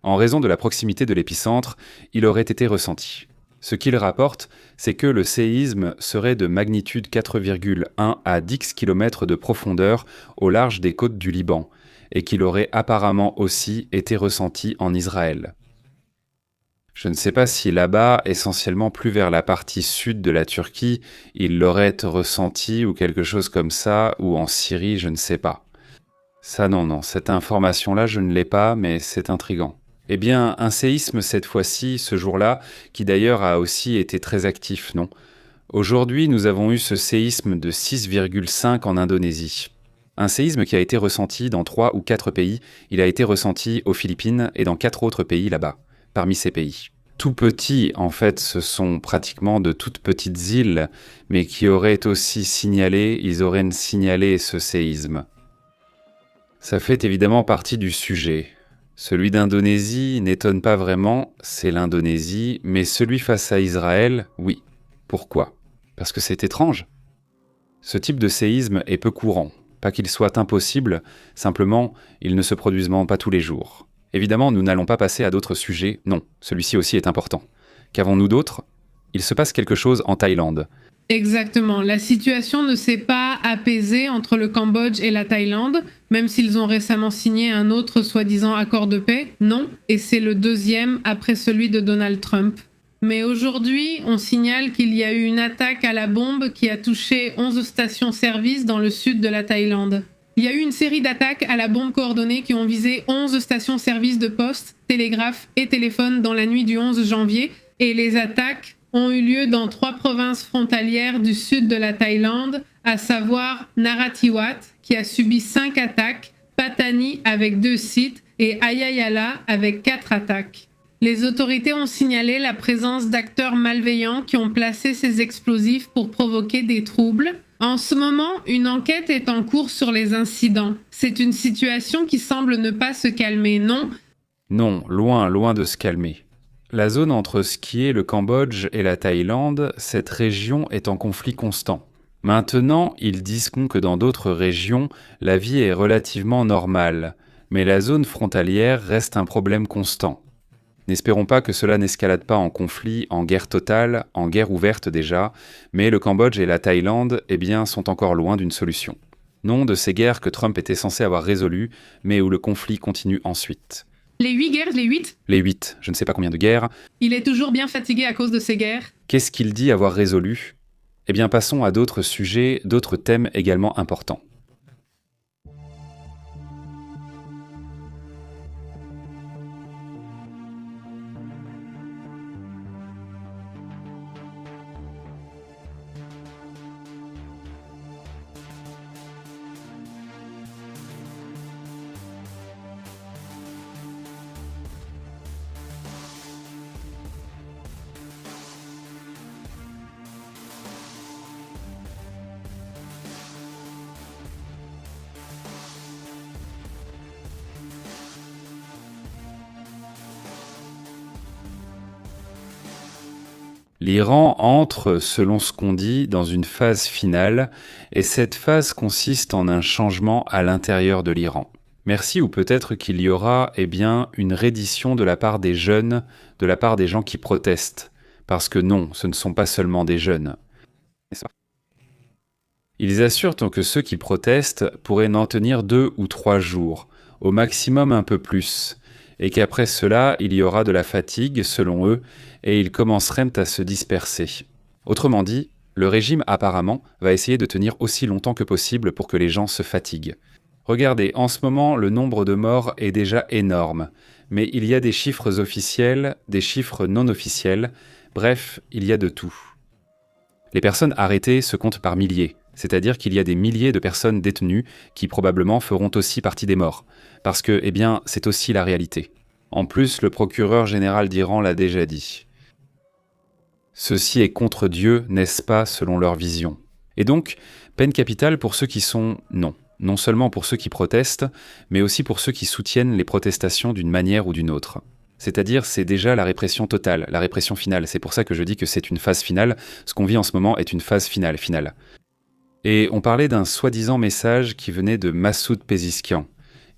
En raison de la proximité de l'épicentre, il aurait été ressenti. Ce qu'il rapporte, c'est que le séisme serait de magnitude 4,1 à 10 km de profondeur au large des côtes du Liban, et qu'il aurait apparemment aussi été ressenti en Israël. Je ne sais pas si là-bas, essentiellement plus vers la partie sud de la Turquie, il l'aurait ressenti ou quelque chose comme ça, ou en Syrie, je ne sais pas. Ça non, cette information-là je ne l'ai pas, mais c'est intriguant. Eh bien, un séisme cette fois-ci, ce jour-là, qui d'ailleurs a aussi été très actif, non? Aujourd'hui, nous avons eu ce séisme de 6,5 en Indonésie. Un séisme qui a été ressenti dans 3 ou 4 pays, il a été ressenti aux Philippines et dans 4 autres pays là-bas. Parmi ces pays. Tout petits, en fait, ce sont pratiquement de toutes petites îles, mais qui auraient aussi signalé, ils auraient signalé ce séisme. Ça fait évidemment partie du sujet. Celui d'Indonésie n'étonne pas vraiment, c'est l'Indonésie, mais celui face à Israël, oui. Pourquoi? Parce que c'est étrange. Ce type de séisme est peu courant. Pas qu'il soit impossible, simplement, il ne se produise pas tous les jours. Évidemment, nous n'allons pas passer à d'autres sujets, non, celui-ci aussi est important. Qu'avons-nous d'autre? Il se passe quelque chose en Thaïlande. Exactement, la situation ne s'est pas apaisée entre le Cambodge et la Thaïlande, même s'ils ont récemment signé un autre soi-disant accord de paix, non, et c'est le deuxième après celui de Donald Trump. Mais aujourd'hui, on signale qu'il y a eu une attaque à la bombe qui a touché 11 stations-service dans le sud de la Thaïlande. Il y a eu une série d'attaques à la bombe coordonnée qui ont visé 11 stations-service de poste, télégraphe et téléphone dans la nuit du 11 janvier, et les attaques ont eu lieu dans 3 provinces frontalières du sud de la Thaïlande, à savoir Narathiwat, qui a subi 5 attaques, Pattani avec 2 sites et Ayayala avec 4 attaques. Les autorités ont signalé la présence d'acteurs malveillants qui ont placé ces explosifs pour provoquer des troubles. En ce moment, une enquête est en cours sur les incidents. C'est une situation qui semble ne pas se calmer, non? Non, loin de se calmer. La zone entre ce qui est le Cambodge et la Thaïlande, cette région est en conflit constant. Maintenant, ils disent que dans d'autres régions, la vie est relativement normale, mais la zone frontalière reste un problème constant. N'espérons pas que cela n'escalade pas en conflit, en guerre totale, en guerre ouverte déjà, mais le Cambodge et la Thaïlande, sont encore loin d'une solution. Non de ces guerres que Trump était censé avoir résolues, mais où le conflit continue ensuite. Les 8 guerres, les 8 ? Les 8, je ne sais pas combien de guerres. Il est toujours bien fatigué à cause de ces guerres. Qu'est-ce qu'il dit avoir résolu ? Passons à d'autres sujets, d'autres thèmes également importants. L'Iran entre, selon ce qu'on dit, dans une phase finale, et cette phase consiste en un changement à l'intérieur de l'Iran. Merci, ou peut-être qu'il y aura, une reddition de la part des jeunes, de la part des gens qui protestent. Parce que non, ce ne sont pas seulement des jeunes. Ils assurent que ceux qui protestent pourraient n'en tenir 2 ou 3 jours, au maximum un peu plus, et qu'après cela, il y aura de la fatigue, selon eux, et ils commenceraient à se disperser. Autrement dit, le régime apparemment va essayer de tenir aussi longtemps que possible pour que les gens se fatiguent. Regardez, en ce moment, le nombre de morts est déjà énorme, mais il y a des chiffres officiels, des chiffres non officiels, bref, il y a de tout. Les personnes arrêtées se comptent par milliers, c'est-à-dire qu'il y a des milliers de personnes détenues qui probablement feront aussi partie des morts, parce que, c'est aussi la réalité. En plus, le procureur général d'Iran l'a déjà dit. Ceci est contre Dieu, n'est-ce pas, selon leur vision. Et donc, peine capitale pour ceux qui sont non seulement pour ceux qui protestent, mais aussi pour ceux qui soutiennent les protestations d'une manière ou d'une autre. C'est-à-dire, c'est déjà la répression totale, la répression finale. C'est pour ça que je dis que c'est une phase finale. Ce qu'on vit en ce moment est une phase finale. Et on parlait d'un soi-disant message qui venait de Massoud Pezeshkian.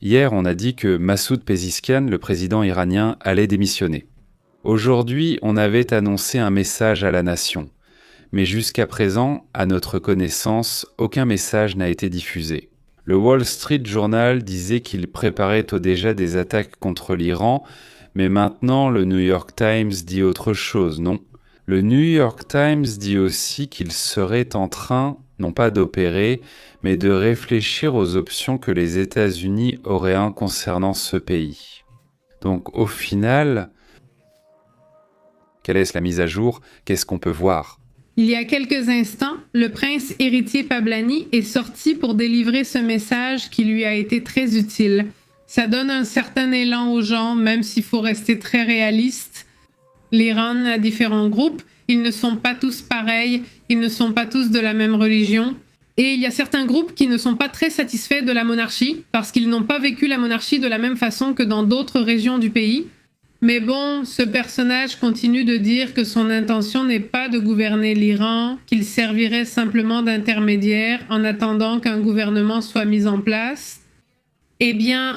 Hier, on a dit que Massoud Pezeshkian, le président iranien, allait démissionner. Aujourd'hui, on avait annoncé un message à la nation. Mais jusqu'à présent, à notre connaissance, aucun message n'a été diffusé. Le Wall Street Journal disait qu'il préparait déjà des attaques contre l'Iran, mais maintenant le New York Times dit autre chose, non ? Le New York Times dit aussi qu'il serait en train, non pas d'opérer, mais de réfléchir aux options que les États-Unis auraient concernant ce pays. Donc au final, quelle est la mise à jour ? Qu'est-ce qu'on peut voir ? Il y a quelques instants, le prince héritier Pablani est sorti pour délivrer ce message qui lui a été très utile. Ça donne un certain élan aux gens, même s'il faut rester très réaliste. L'Iran a différents groupes, ils ne sont pas tous pareils, ils ne sont pas tous de la même religion. Et il y a certains groupes qui ne sont pas très satisfaits de la monarchie, parce qu'ils n'ont pas vécu la monarchie de la même façon que dans d'autres régions du pays. Mais bon, ce personnage continue de dire que son intention n'est pas de gouverner l'Iran, qu'il servirait simplement d'intermédiaire en attendant qu'un gouvernement soit mis en place.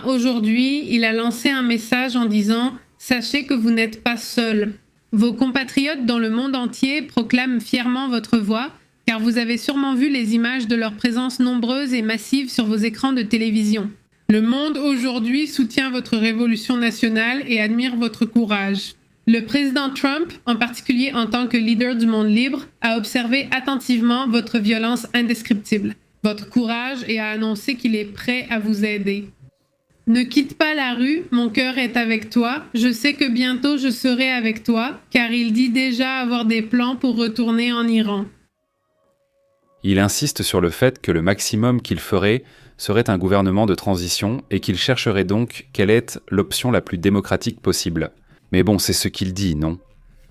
Aujourd'hui, il a lancé un message en disant « Sachez que vous n'êtes pas seul. Vos compatriotes dans le monde entier proclament fièrement votre voix, car vous avez sûrement vu les images de leur présence nombreuse et massive sur vos écrans de télévision. Le monde aujourd'hui soutient votre révolution nationale et admire votre courage. Le président Trump, en particulier en tant que leader du monde libre, a observé attentivement votre violence indescriptible, votre courage et a annoncé qu'il est prêt à vous aider. Ne quitte pas la rue, mon cœur est avec toi. Je sais que bientôt je serai avec toi, car il dit déjà avoir des plans pour retourner en Iran. » Il insiste sur le fait que le maximum qu'il ferait serait un gouvernement de transition et qu'il chercherait donc quelle est l'option la plus démocratique possible. Mais bon, c'est ce qu'il dit, non ?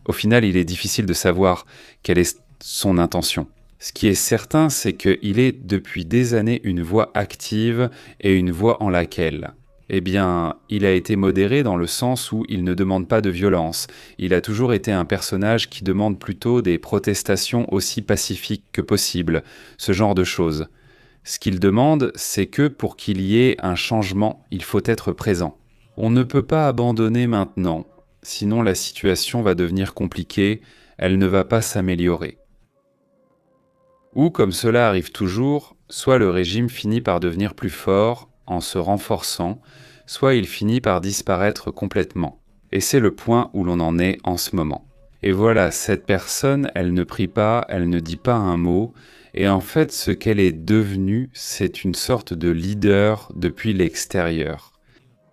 Au final, il est difficile de savoir quelle est son intention. Ce qui est certain, c'est qu'il est depuis des années une voix active et une voix en laquelle Eh bien, il a été modéré dans le sens où il ne demande pas de violence. Il a toujours été un personnage qui demande plutôt des protestations aussi pacifiques que possible, ce genre de choses. Ce qu'il demande, c'est que pour qu'il y ait un changement, il faut être présent. On ne peut pas abandonner maintenant, sinon la situation va devenir compliquée, elle ne va pas s'améliorer. Ou, comme cela arrive toujours, soit le régime finit par devenir plus fort en se renforçant, soit il finit par disparaître complètement. Et c'est le point où l'on en est en ce moment. Et voilà, cette personne, elle ne prie pas, elle ne dit pas un mot, et en fait, ce qu'elle est devenue, c'est une sorte de leader depuis l'extérieur.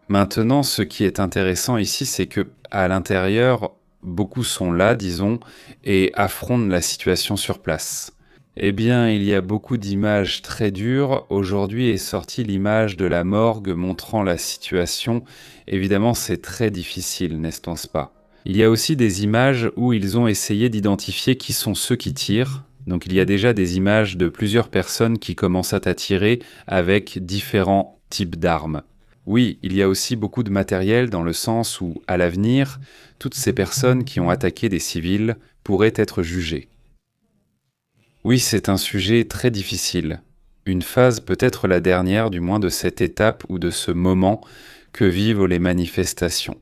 Maintenant, ce qui est intéressant ici, c'est que à l'intérieur, beaucoup sont là, disons, et affrontent la situation sur place. Eh bien, il y a beaucoup d'images très dures. Aujourd'hui est sortie l'image de la morgue montrant la situation. Évidemment, c'est très difficile, n'est-ce pas? Il y a aussi des images où ils ont essayé d'identifier qui sont ceux qui tirent. Donc il y a déjà des images de plusieurs personnes qui commencent à tirer avec différents types d'armes. Oui, il y a aussi beaucoup de matériel dans le sens où, à l'avenir, toutes ces personnes qui ont attaqué des civils pourraient être jugées. Oui, c'est un sujet très difficile. Une phase peut-être la dernière, du moins de cette étape ou de ce moment que vivent les manifestations.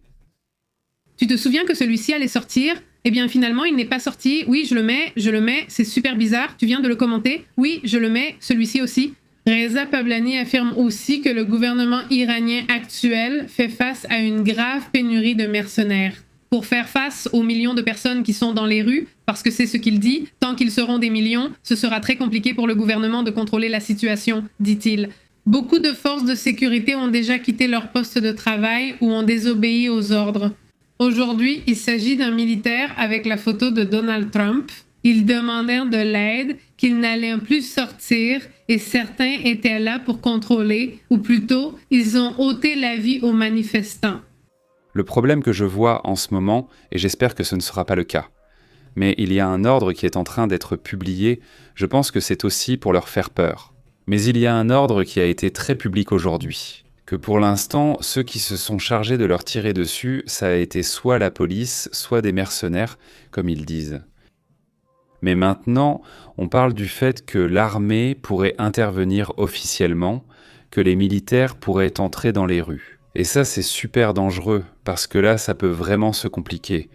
Tu te souviens que celui-ci allait sortir? Eh bien, finalement, il n'est pas sorti. Oui, je le mets, c'est super bizarre. Tu viens de le commenter? Oui, je le mets, celui-ci aussi. Reza Pablani affirme aussi que le gouvernement iranien actuel fait face à une grave pénurie de mercenaires. Pour faire face aux millions de personnes qui sont dans les rues, parce que c'est ce qu'il dit, tant qu'ils seront des millions, ce sera très compliqué pour le gouvernement de contrôler la situation, dit-il. Beaucoup de forces de sécurité ont déjà quitté leur poste de travail ou ont désobéi aux ordres. Aujourd'hui, il s'agit d'un militaire avec la photo de Donald Trump. Ils demandèrent de l'aide, qu'ils n'allaient plus sortir et certains étaient là pour contrôler, ou plutôt, ils ont ôté la vie aux manifestants. Le problème que je vois en ce moment, et j'espère que ce ne sera pas le cas, mais il y a un ordre qui est en train d'être publié, je pense que c'est aussi pour leur faire peur. Mais il y a un ordre qui a été très public aujourd'hui, que pour l'instant, ceux qui se sont chargés de leur tirer dessus, ça a été soit la police, soit des mercenaires, comme ils disent. Mais maintenant, on parle du fait que l'armée pourrait intervenir officiellement, que les militaires pourraient entrer dans les rues. Et ça, c'est super dangereux, parce que là, ça peut vraiment se compliquer.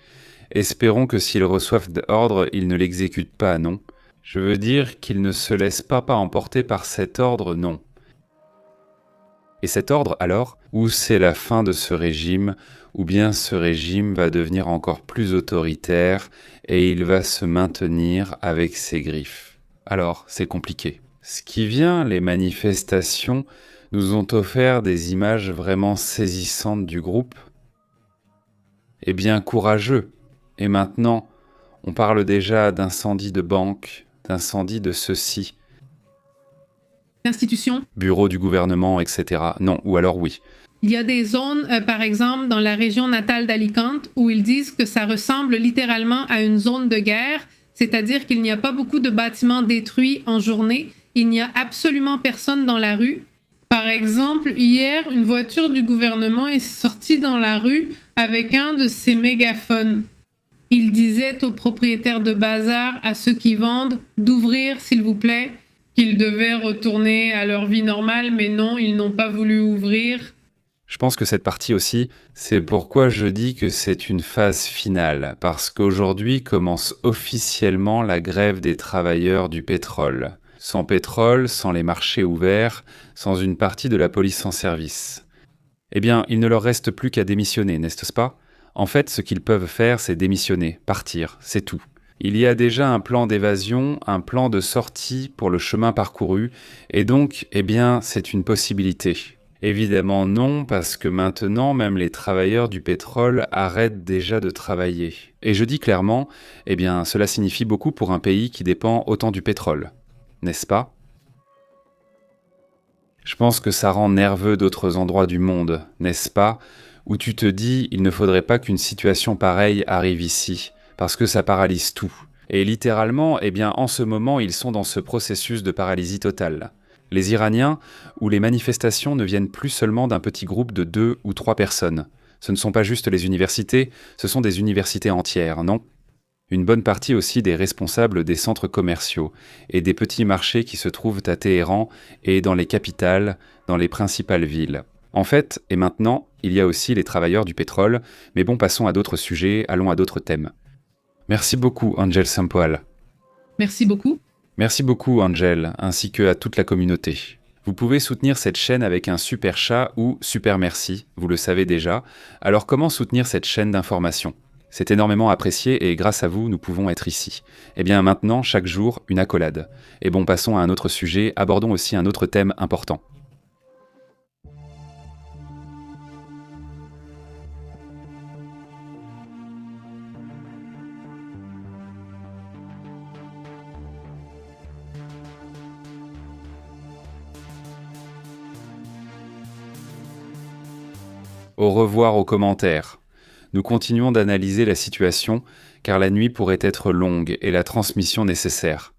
Espérons que s'ils reçoivent d'ordre, ils ne l'exécutent pas, non? Je veux dire qu'ils ne se laissent pas emporter par cet ordre, non. Et cet ordre, alors, ou c'est la fin de ce régime, ou bien ce régime va devenir encore plus autoritaire et il va se maintenir avec ses griffes. Alors, c'est compliqué. Ce qui vient, les manifestations nous ont offert des images vraiment saisissantes du groupe. Eh bien, courageux. Et maintenant, on parle déjà d'incendie de banque, d'incendie de ceci. Institutions. Bureau du gouvernement, etc. Non, ou alors oui. Il y a des zones, par exemple, dans la région natale d'Alicante, où ils disent que ça ressemble littéralement à une zone de guerre, c'est-à-dire qu'il n'y a pas beaucoup de bâtiments détruits en journée, il n'y a absolument personne dans la rue. Par exemple, hier, une voiture du gouvernement est sortie dans la rue avec un de ses mégaphones. Il disait aux propriétaires de bazar, à ceux qui vendent, d'ouvrir, s'il vous plaît, qu'ils devaient retourner à leur vie normale, mais non, ils n'ont pas voulu ouvrir. Je pense que cette partie aussi, c'est pourquoi je dis que c'est une phase finale, parce qu'aujourd'hui commence officiellement la grève des travailleurs du pétrole. Sans pétrole, sans les marchés ouverts, sans une partie de la police en service. Eh bien, il ne leur reste plus qu'à démissionner, n'est-ce pas? En fait, ce qu'ils peuvent faire, c'est démissionner, partir, c'est tout. Il y a déjà un plan d'évasion, un plan de sortie pour le chemin parcouru, et donc, eh bien, c'est une possibilité. Évidemment non, parce que maintenant, même les travailleurs du pétrole arrêtent déjà de travailler. Et je dis clairement, eh bien, cela signifie beaucoup pour un pays qui dépend autant du pétrole. N'est-ce pas? Je pense que ça rend nerveux d'autres endroits du monde, n'est-ce pas? Où tu te dis, il ne faudrait pas qu'une situation pareille arrive ici, parce que ça paralyse tout. Et littéralement, eh bien, en ce moment, ils sont dans ce processus de paralysie totale. Les Iraniens, où les manifestations ne viennent plus seulement d'un petit groupe de 2 ou 3 personnes. Ce ne sont pas juste les universités, ce sont des universités entières, non ? Une bonne partie aussi des responsables des centres commerciaux et des petits marchés qui se trouvent à Téhéran et dans les capitales, dans les principales villes. En fait, et maintenant, il y a aussi les travailleurs du pétrole, mais bon, passons à d'autres sujets, allons à d'autres thèmes. Merci beaucoup, Angel Sampoal. Merci beaucoup. Merci beaucoup, Angel, ainsi que à toute la communauté. Vous pouvez soutenir cette chaîne avec un super chat ou super merci, vous le savez déjà. Alors comment soutenir cette chaîne d'information ? C'est énormément apprécié et grâce à vous, nous pouvons être ici. Eh bien maintenant, chaque jour, une accolade. Et bon, passons à un autre sujet, abordons aussi un autre thème important. Au revoir aux commentaires. Nous continuons d'analyser la situation, car la nuit pourrait être longue et la transmission nécessaire.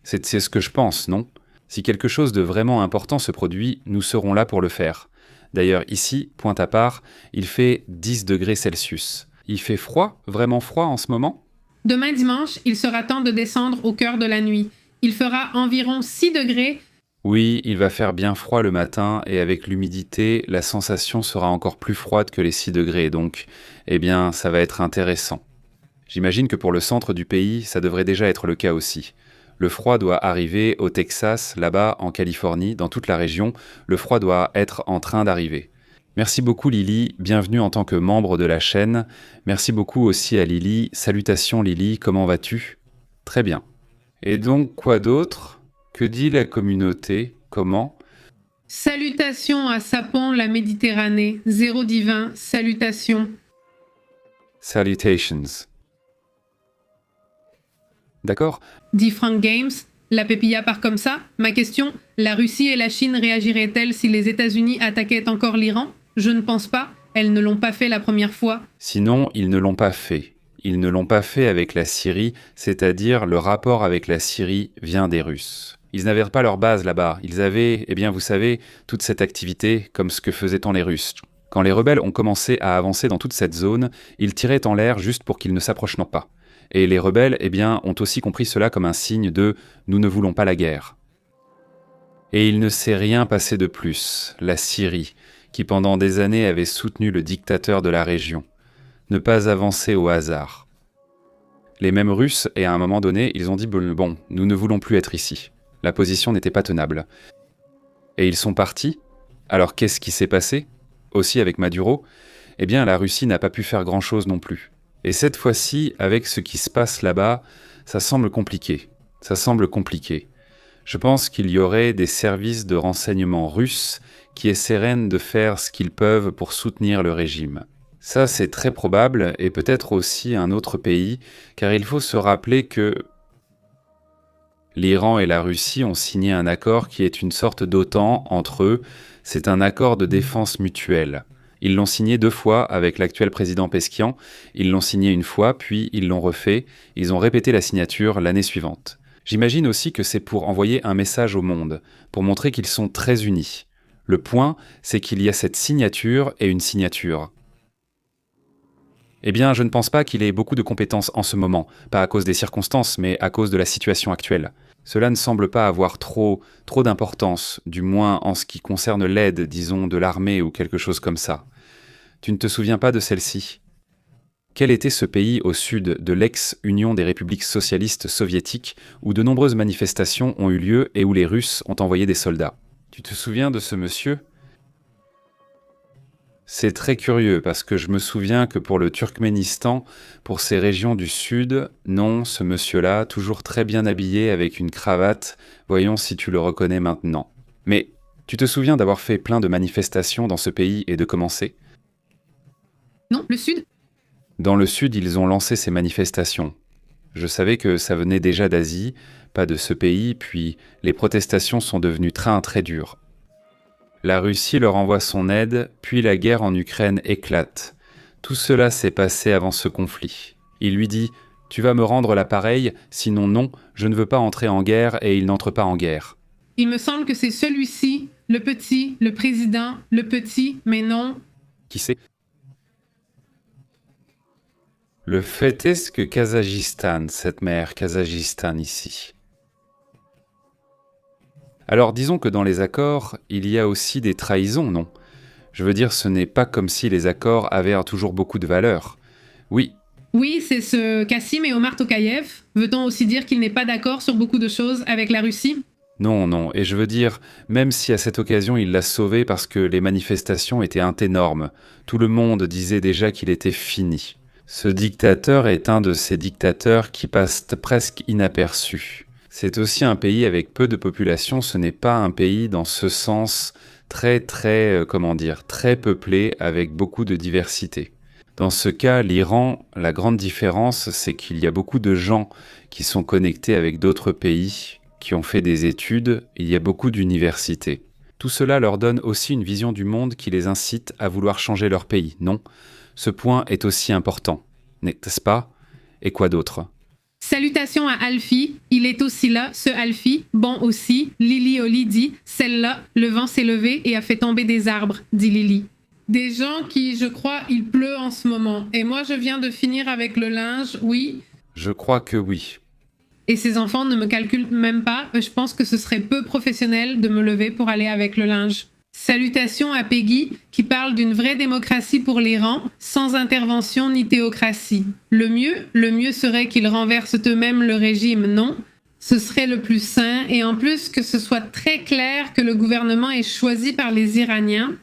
C'est ce que je pense, non ? Si quelque chose de vraiment important se produit, nous serons là pour le faire. D'ailleurs, ici, point à part, il fait 10 degrés Celsius. Il fait froid, vraiment froid en ce moment ? Demain dimanche, il sera temps de descendre au cœur de la nuit. Il fera environ 6 degrés. Oui, il va faire bien froid le matin et avec l'humidité, la sensation sera encore plus froide que les 6 degrés, donc, eh bien, ça va être intéressant. J'imagine que pour le centre du pays, ça devrait déjà être le cas aussi. Le froid doit arriver au Texas, là-bas, en Californie, dans toute la région, le froid doit être en train d'arriver. Merci beaucoup Lily, bienvenue en tant que membre de la chaîne. Merci beaucoup aussi à Lily. Salutations Lily, comment vas-tu ? Très bien. Et donc, quoi d'autre ? Que dit la communauté ? Comment ? Salutations à Sapon, la Méditerranée. Zéro divin, salutations. Salutations. D'accord ? Dit Frank Games, la pépilla part comme ça. Ma question, la Russie et la Chine réagiraient-elles si les États-Unis attaquaient encore l'Iran ? Je ne pense pas. Elles ne l'ont pas fait la première fois. Sinon, ils ne l'ont pas fait. Ils ne l'ont pas fait avec la Syrie, c'est-à-dire le rapport avec la Syrie vient des Russes. Ils n'avaient pas leur base là-bas. Ils avaient, eh bien vous savez, toute cette activité comme ce que faisaient-on les Russes. Quand les rebelles ont commencé à avancer dans toute cette zone, ils tiraient en l'air juste pour qu'ils ne s'approchent pas. Et les rebelles, eh bien, ont aussi compris cela comme un signe de « nous ne voulons pas la guerre ». Et il ne s'est rien passé de plus, la Syrie, qui pendant des années avait soutenu le dictateur de la région. Ne pas avancer au hasard. Les mêmes Russes, et à un moment donné, ils ont dit « bon, nous ne voulons plus être ici ». La position n'était pas tenable. Et ils sont partis. Alors qu'est-ce qui s'est passé ? Aussi avec Maduro, eh bien la Russie n'a pas pu faire grand-chose non plus. Et cette fois-ci, avec ce qui se passe là-bas, ça semble compliqué. Ça semble compliqué. Je pense qu'il y aurait des services de renseignement russes qui essaieraient de faire ce qu'ils peuvent pour soutenir le régime. Ça, c'est très probable, et peut-être aussi un autre pays, car il faut se rappeler que l'Iran et la Russie ont signé un accord qui est une sorte d'OTAN entre eux. C'est un accord de défense mutuelle. Ils l'ont signé 2 fois avec l'actuel président Pezeshkian. Ils l'ont signé une fois, puis ils l'ont refait. Ils ont répété la signature l'année suivante. J'imagine aussi que c'est pour envoyer un message au monde, pour montrer qu'ils sont très unis. Le point, c'est qu'il y a cette signature et une signature. Eh bien, je ne pense pas qu'il ait beaucoup de compétences en ce moment, pas à cause des circonstances, mais à cause de la situation actuelle. Cela ne semble pas avoir trop d'importance, du moins en ce qui concerne l'aide, disons, de l'armée ou quelque chose comme ça. Tu ne te souviens pas de celle-ci ? Quel était ce pays au sud de l'ex-Union des républiques socialistes soviétiques où de nombreuses manifestations ont eu lieu et où les Russes ont envoyé des soldats ? Tu te souviens de ce monsieur ? C'est très curieux parce que je me souviens que pour le Turkménistan, pour ces régions du sud, non, ce monsieur-là, toujours très bien habillé avec une cravate, voyons si tu le reconnais maintenant. Mais tu te souviens d'avoir fait plein de manifestations dans ce pays et de commencer ? Non, le Sud ? Dans le sud, ils ont lancé ces manifestations. Je savais que ça venait déjà d'Asie, pas de ce pays, puis les protestations sont devenues très dures. La Russie leur envoie son aide, puis la guerre en Ukraine éclate. Tout cela s'est passé avant ce conflit. Il lui dit « Tu vas me rendre l'appareil, sinon non, je ne veux pas entrer en guerre » et il n'entre pas en guerre. Il me semble que c'est celui-ci, le président, le petit, mais non. Qui sait? Le fait est que Kazakhstan, cette mer Kazakhstan ici. Alors disons que dans les accords, il y a aussi des trahisons, non? Je veux dire, ce n'est pas comme si les accords avaient toujours beaucoup de valeur. Oui. Oui, c'est ce Kassim et Omar Tokayev. Veut-on aussi dire qu'il n'est pas d'accord sur beaucoup de choses avec la Russie? Non, non, et je veux dire, même si à cette occasion il l'a sauvé parce que les manifestations étaient énormes, tout le monde disait déjà qu'il était fini. Ce dictateur est un de ces dictateurs qui passent presque inaperçus. C'est aussi un pays avec peu de population, ce n'est pas un pays dans ce sens très peuplé avec beaucoup de diversité. Dans ce cas, l'Iran, la grande différence, c'est qu'il y a beaucoup de gens qui sont connectés avec d'autres pays, qui ont fait des études, il y a beaucoup d'universités. Tout cela leur donne aussi une vision du monde qui les incite à vouloir changer leur pays, non? Ce point est aussi important, n'est-ce pas? Et quoi d'autre? Salutations à Alfie, il est aussi là, ce Alfie, bon aussi. Lily Oli dit, celle-là, le vent s'est levé et a fait tomber des arbres, dit Lily. Des gens qui, je crois, il pleut en ce moment. Et moi, je viens de finir avec le linge, oui. Je crois que oui. Et ces enfants ne me calculent même pas, je pense que ce serait peu professionnel de me lever pour aller avec le linge. Salutations à Peggy, qui parle d'une vraie démocratie pour l'Iran, sans intervention ni théocratie. Le mieux serait qu'ils renversent eux-mêmes le régime, non? Ce serait le plus sain, et en plus que ce soit très clair que le gouvernement est choisi par les Iraniens.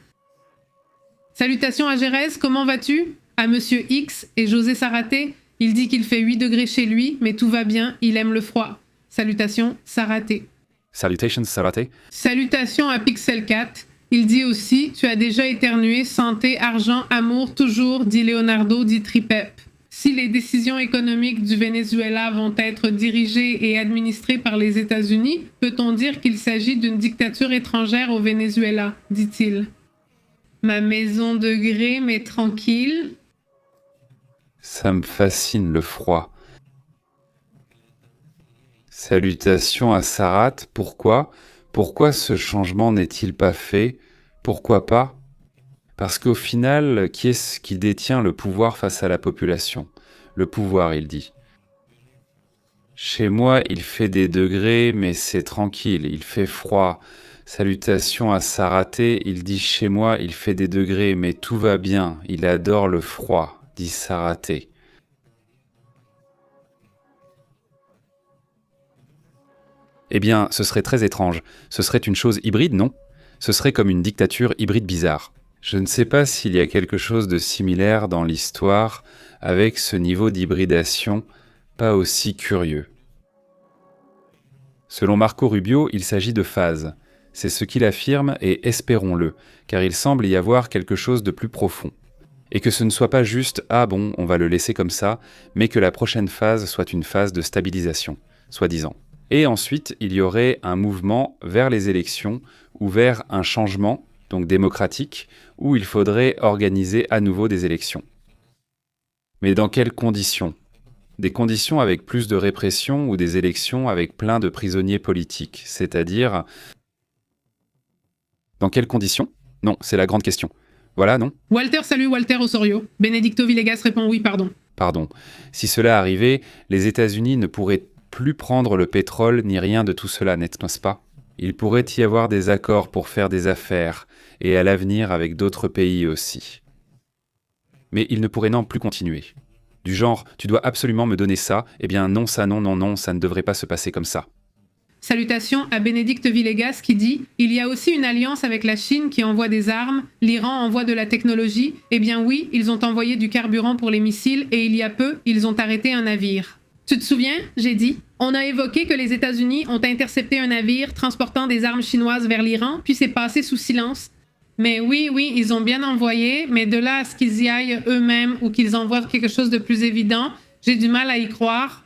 Salutations à Gérès, comment vas-tu? À Monsieur X et José Saraté, il dit qu'il fait 8 degrés chez lui, mais tout va bien, il aime le froid. Salutations, Saraté. Salutations, Saraté. Salutations à Pixel 4. Il dit aussi, tu as déjà éternué, santé, argent, amour, toujours, dit Leonardo, dit Tripep. Si les décisions économiques du Venezuela vont être dirigées et administrées par les États-Unis, peut-on dire qu'il s'agit d'une dictature étrangère au Venezuela, dit-il. Ma maison de grès, mais tranquille. Ça me fascine le froid. Salutations à Sarat, pourquoi? Pourquoi ce changement n'est-il pas fait? Pourquoi pas? Parce qu'au final, qui est-ce qui détient le pouvoir face à la population? Le pouvoir, il dit. Chez moi, il fait des degrés, mais c'est tranquille, il fait froid. Salutations à Saraté, il dit chez moi, il fait des degrés, mais tout va bien, il adore le froid, dit Saraté. Eh bien, ce serait très étrange. Ce serait une chose hybride, non? Ce serait comme une dictature hybride bizarre. Je ne sais pas s'il y a quelque chose de similaire dans l'histoire avec ce niveau d'hybridation pas aussi curieux. Selon Marco Rubio, il s'agit de phases. C'est ce qu'il affirme et espérons-le, car il semble y avoir quelque chose de plus profond. Et que ce ne soit pas juste « ah bon, on va le laisser comme ça », mais que la prochaine phase soit une phase de stabilisation, soi-disant. Et ensuite, il y aurait un mouvement vers les élections ou vers un changement, donc démocratique, où il faudrait organiser à nouveau des élections. Mais dans quelles conditions? Des conditions avec plus de répression ou des élections avec plein de prisonniers politiques, c'est-à-dire... Dans quelles conditions? Non, c'est la grande question. Voilà, non? Walter, salut Walter Osorio. Benedicto Villegas répond oui, pardon. Pardon. Si cela arrivait, les États-Unis ne pourraient plus prendre le pétrole ni rien de tout cela, n'est-ce pas? Il pourrait y avoir des accords pour faire des affaires, et à l'avenir avec d'autres pays aussi. Mais il ne pourrait non plus continuer. Du genre, tu dois absolument me donner ça, eh bien non, ça non, non, non, ça ne devrait pas se passer comme ça. Salutations à Bénédicte Villegas qui dit « Il y a aussi une alliance avec la Chine qui envoie des armes, l'Iran envoie de la technologie. Eh bien oui, ils ont envoyé du carburant pour les missiles et il y a peu, ils ont arrêté un navire. » Tu te souviens? J'ai dit. On a évoqué que les États-Unis ont intercepté un navire transportant des armes chinoises vers l'Iran, puis c'est passé sous silence. Mais oui, ils ont bien envoyé, mais de là à ce qu'ils y aillent eux-mêmes ou qu'ils envoient quelque chose de plus évident, j'ai du mal à y croire.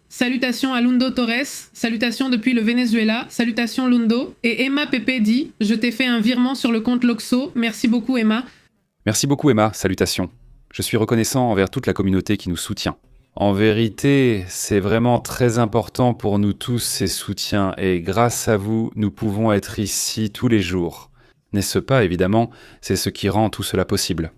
Salutations à Lundo Torres, salutations depuis le Venezuela, salutations Lundo. Et Emma Pepe dit « Je t'ai fait un virement sur le compte Loxo, merci beaucoup Emma. » Merci beaucoup Emma, salutations. Je suis reconnaissant envers toute la communauté qui nous soutient. En vérité, c'est vraiment très important pour nous tous ces soutiens et grâce à vous, nous pouvons être ici tous les jours. N'est-ce pas, évidemment, c'est ce qui rend tout cela possible.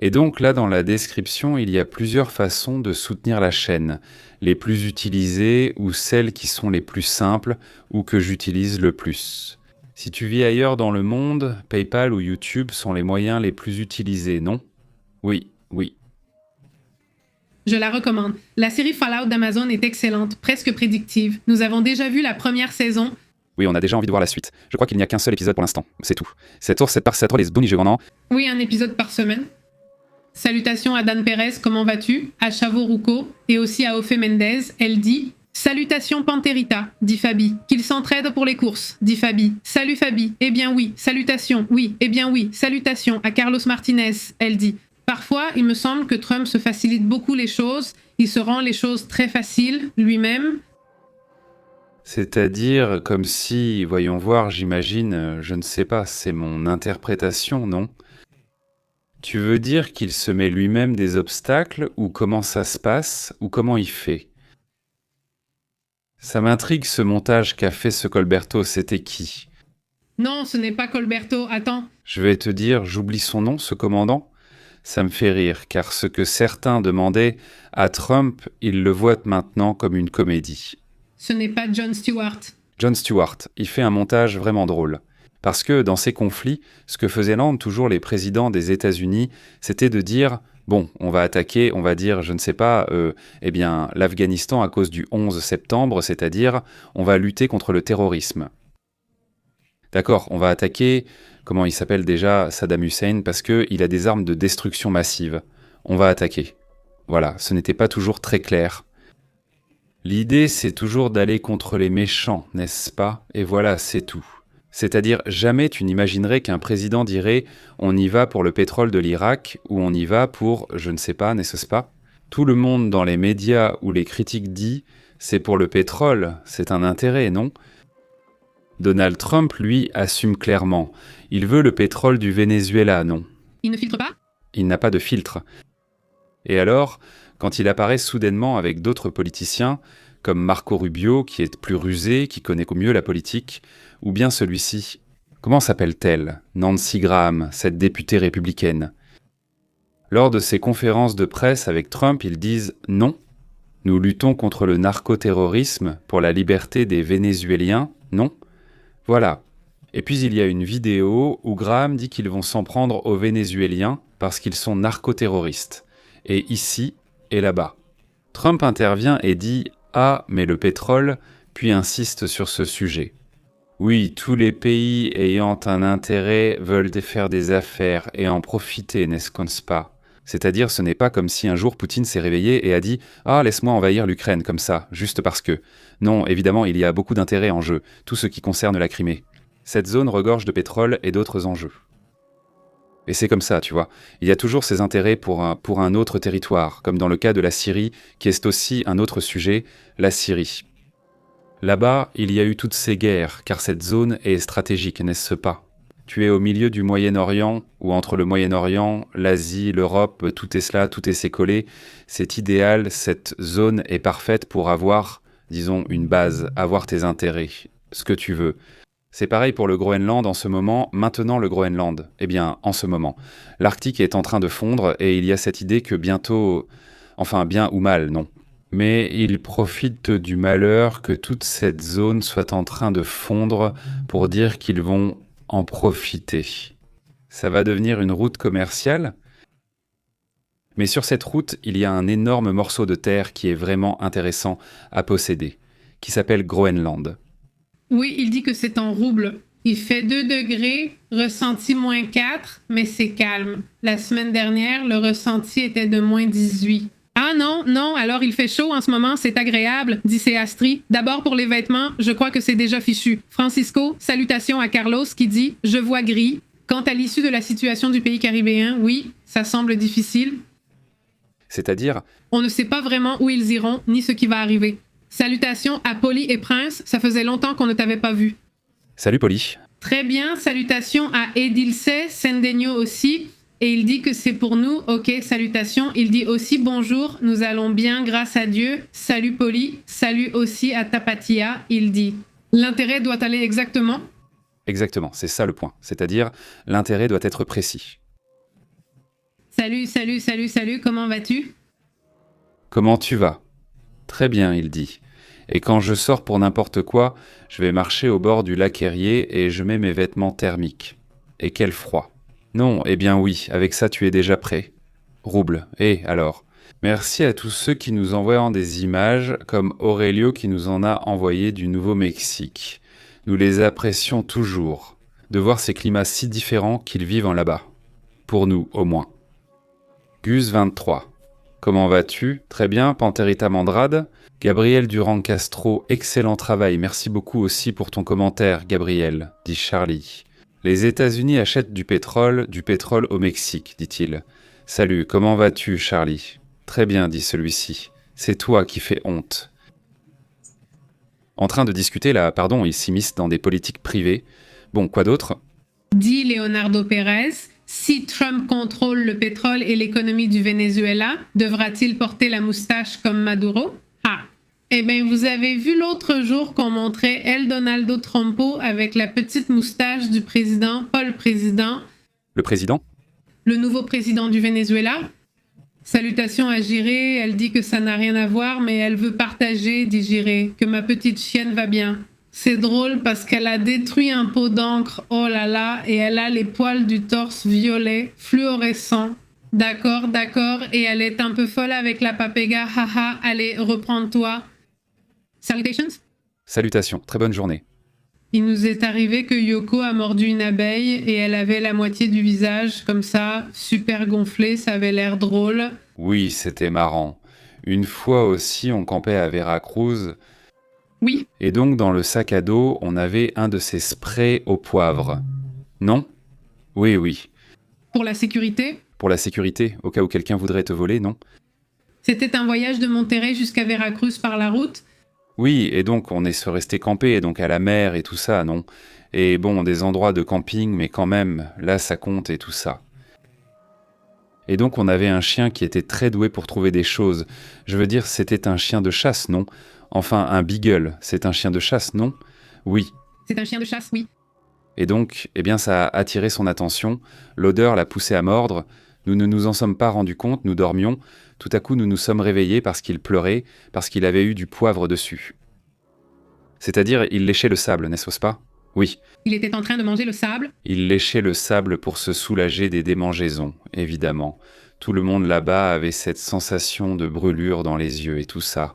Et donc là, dans la description, il y a plusieurs façons de soutenir la chaîne, les plus utilisées ou celles qui sont les plus simples ou que j'utilise le plus. Si tu vis ailleurs dans le monde, PayPal ou YouTube sont les moyens les plus utilisés, non? Oui, oui. Je la recommande. La série Fallout d'Amazon est excellente, presque prédictive. Nous avons déjà vu la première saison. Oui, on a déjà envie de voir la suite. Je crois qu'il n'y a qu'un seul épisode pour l'instant, c'est tout. Cette les Bouni Jugandant. Oui, un épisode par semaine. Salutations à Dan Perez, comment vas-tu? À Chavo Rouco et aussi à Ofe Mendez. Elle dit salutations Pantherita, dit Fabi. Qu'ils s'entraident pour les courses, dit Fabi. Salut Fabi. Eh bien oui, salutations. Oui, eh bien oui, salutations à Carlos Martinez. Elle dit parfois, il me semble que Trump se facilite beaucoup les choses. Il se rend les choses très faciles lui-même. C'est-à-dire comme si, voyons voir, j'imagine, je ne sais pas, c'est mon interprétation, non? Tu veux dire qu'il se met lui-même des obstacles, ou comment ça se passe, ou comment il fait? Ça m'intrigue ce montage qu'a fait ce Colberto, c'était qui? Non, ce n'est pas Colberto, attends. Je vais te dire, j'oublie son nom, ce commandant? Ça me fait rire, car ce que certains demandaient à Trump, il le voit maintenant comme une comédie. Ce n'est pas Jon Stewart. Jon Stewart, il fait un montage vraiment drôle. Parce que dans ces conflits, ce que faisaient toujours les présidents des États-Unis, c'était de dire bon, on va attaquer, on va dire, je ne sais pas, l'Afghanistan à cause du 11 septembre, c'est-à-dire on va lutter contre le terrorisme. D'accord, on va attaquer, comment il s'appelle déjà, Saddam Hussein, parce qu'il a des armes de destruction massive. On va attaquer. Voilà, ce n'était pas toujours très clair. L'idée, c'est toujours d'aller contre les méchants, n'est-ce pas? Et voilà, c'est tout. C'est-à-dire, jamais tu n'imaginerais qu'un président dirait « on y va pour le pétrole de l'Irak » ou « on y va pour, je ne sais pas, n'est-ce pas ?» Tout le monde dans les médias ou les critiques dit « c'est pour le pétrole, c'est un intérêt, non ?» Donald Trump, lui, assume clairement. Il veut le pétrole du Venezuela, non? Il ne filtre pas? Il n'a pas de filtre. Et alors, quand il apparaît soudainement avec d'autres politiciens, comme Marco Rubio, qui est plus rusé, qui connaît mieux la politique, ou bien celui-ci. Comment s'appelle-t-elle? Nancy Graham, cette députée républicaine. Lors de ses conférences de presse avec Trump, ils disent « Non, nous luttons contre le narcoterrorisme pour la liberté des Vénézuéliens, non ?» Voilà. Et puis il y a une vidéo où Graham dit qu'ils vont s'en prendre aux Vénézuéliens parce qu'ils sont narcoterroristes. Et ici et là-bas. Trump intervient et dit « Ah, mais le pétrole », puis insiste sur ce sujet. Oui, tous les pays ayant un intérêt veulent faire des affaires et en profiter, n'est-ce pas? C'est-à-dire, ce n'est pas comme si un jour Poutine s'est réveillé et a dit « Ah, laisse-moi envahir l'Ukraine comme ça, juste parce que… » Non, évidemment, il y a beaucoup d'intérêts en jeu, tout ce qui concerne la Crimée. Cette zone regorge de pétrole et d'autres enjeux. Et c'est comme ça, tu vois. Il y a toujours ces intérêts pour un autre territoire, comme dans le cas de la Syrie, qui est aussi un autre sujet, la Syrie. Là-bas, il y a eu toutes ces guerres, car cette zone est stratégique, n'est-ce pas? Tu es au milieu du Moyen-Orient, ou entre le Moyen-Orient, l'Asie, l'Europe, tout est cela, tout est s'écollé. C'est idéal, cette zone est parfaite pour avoir, disons, une base, avoir tes intérêts, ce que tu veux. C'est pareil pour le Groenland en ce moment, maintenant le Groenland. Eh bien, en ce moment. L'Arctique est en train de fondre et il y a cette idée que bientôt, enfin bien ou mal, non. Mais il profite du malheur que toute cette zone soit en train de fondre pour dire qu'ils vont en profiter. Ça va devenir une route commerciale. Mais sur cette route, il y a un énorme morceau de terre qui est vraiment intéressant à posséder, qui s'appelle Groenland. Oui, il dit que c'est en rouble. Il fait 2 degrés, ressenti -4, mais c'est calme. La semaine dernière, le ressenti était de -18. Ah non, alors il fait chaud en ce moment, c'est agréable, dit Séastri. D'abord pour les vêtements, je crois que c'est déjà fichu. Francisco, salutations à Carlos qui dit « Je vois gris ». Quant à l'issue de la situation du pays caribéen, oui, ça semble difficile. C'est-à-dire? On ne sait pas vraiment où ils iront, ni ce qui va arriver. Salutations à Polly et Prince, ça faisait longtemps qu'on ne t'avait pas vu. Salut Polly. Très bien, salutations à Edilce, Sendeño aussi. Et il dit que c'est pour nous, ok, salutations. Il dit aussi bonjour, nous allons bien, grâce à Dieu. Salut Poli, salut aussi à Tapatia, il dit. L'intérêt doit aller exactement. Exactement, c'est ça le point. C'est-à-dire, l'intérêt doit être précis. Salut, salut, salut, salut, comment vas-tu? Comment tu vas? Très bien, il dit. Et quand je sors pour n'importe quoi, je vais marcher au bord du lac Erie et je mets mes vêtements thermiques. Et quel froid. Non, eh bien oui, avec ça tu es déjà prêt. Rouble, et alors? Merci à tous ceux qui nous envoient des images, comme Aurelio qui nous en a envoyé du Nouveau-Mexique. Nous les apprécions toujours, de voir ces climats si différents qu'ils vivent là-bas. Pour nous, au moins. Gus 23. Comment vas-tu? Très bien, Panterita Mandrade. Gabriel Durand-Castro, excellent travail. Merci beaucoup aussi pour ton commentaire, Gabriel, dit Charlie. Les États-Unis achètent du pétrole au Mexique, dit-il. Salut, comment vas-tu, Charlie? Très bien, dit celui-ci. C'est toi qui fais honte. En train de discuter là, pardon, ils s'immiscent dans des politiques privées. Bon, quoi d'autre? Dit Leonardo Pérez, si Trump contrôle le pétrole et l'économie du Venezuela, devra-t-il porter la moustache comme Maduro? Ah! Eh bien, vous avez vu l'autre jour qu'on montrait El Donaldo Trumpo avec la petite moustache du président, pas le président. Le président? Le nouveau président du Venezuela. Salutations à Jiré, elle dit que ça n'a rien à voir, mais elle veut partager, dit Jiré, que ma petite chienne va bien. C'est drôle parce qu'elle a détruit un pot d'encre, oh là là, et elle a les poils du torse violet, fluorescent. D'accord, d'accord, et elle est un peu folle avec la papega, haha, allez, reprends-toi. Salutations. Salutations, très bonne journée. Il nous est arrivé que Yoko a mordu une abeille et elle avait la moitié du visage comme ça, super gonflé, ça avait l'air drôle. Oui, c'était marrant. Une fois aussi, on campait à Veracruz. Oui. Et donc, dans le sac à dos, on avait un de ces sprays au poivre. Non? Oui, oui. Pour la sécurité? Pour la sécurité, au cas où quelqu'un voudrait te voler, non? C'était un voyage de Monterrey jusqu'à Veracruz par la route. Oui, et donc on est resté campé, donc à la mer et tout ça, non? Et bon, des endroits de camping, mais quand même, là ça compte et tout ça. Et donc on avait un chien qui était très doué pour trouver des choses. Je veux dire, c'était un chien de chasse, non? Enfin, un beagle, c'est un chien de chasse, non? Oui. C'est un chien de chasse, oui. Et donc, eh bien ça a attiré son attention, l'odeur l'a poussé à mordre, nous ne nous en sommes pas rendus compte, nous dormions, tout à coup nous nous sommes réveillés parce qu'il pleurait, parce qu'il avait eu du poivre dessus. C'est-à-dire, il léchait le sable, n'est-ce pas? Oui. Il était en train de manger le sable? Il léchait le sable pour se soulager des démangeaisons, évidemment. Tout le monde là-bas avait cette sensation de brûlure dans les yeux et tout ça.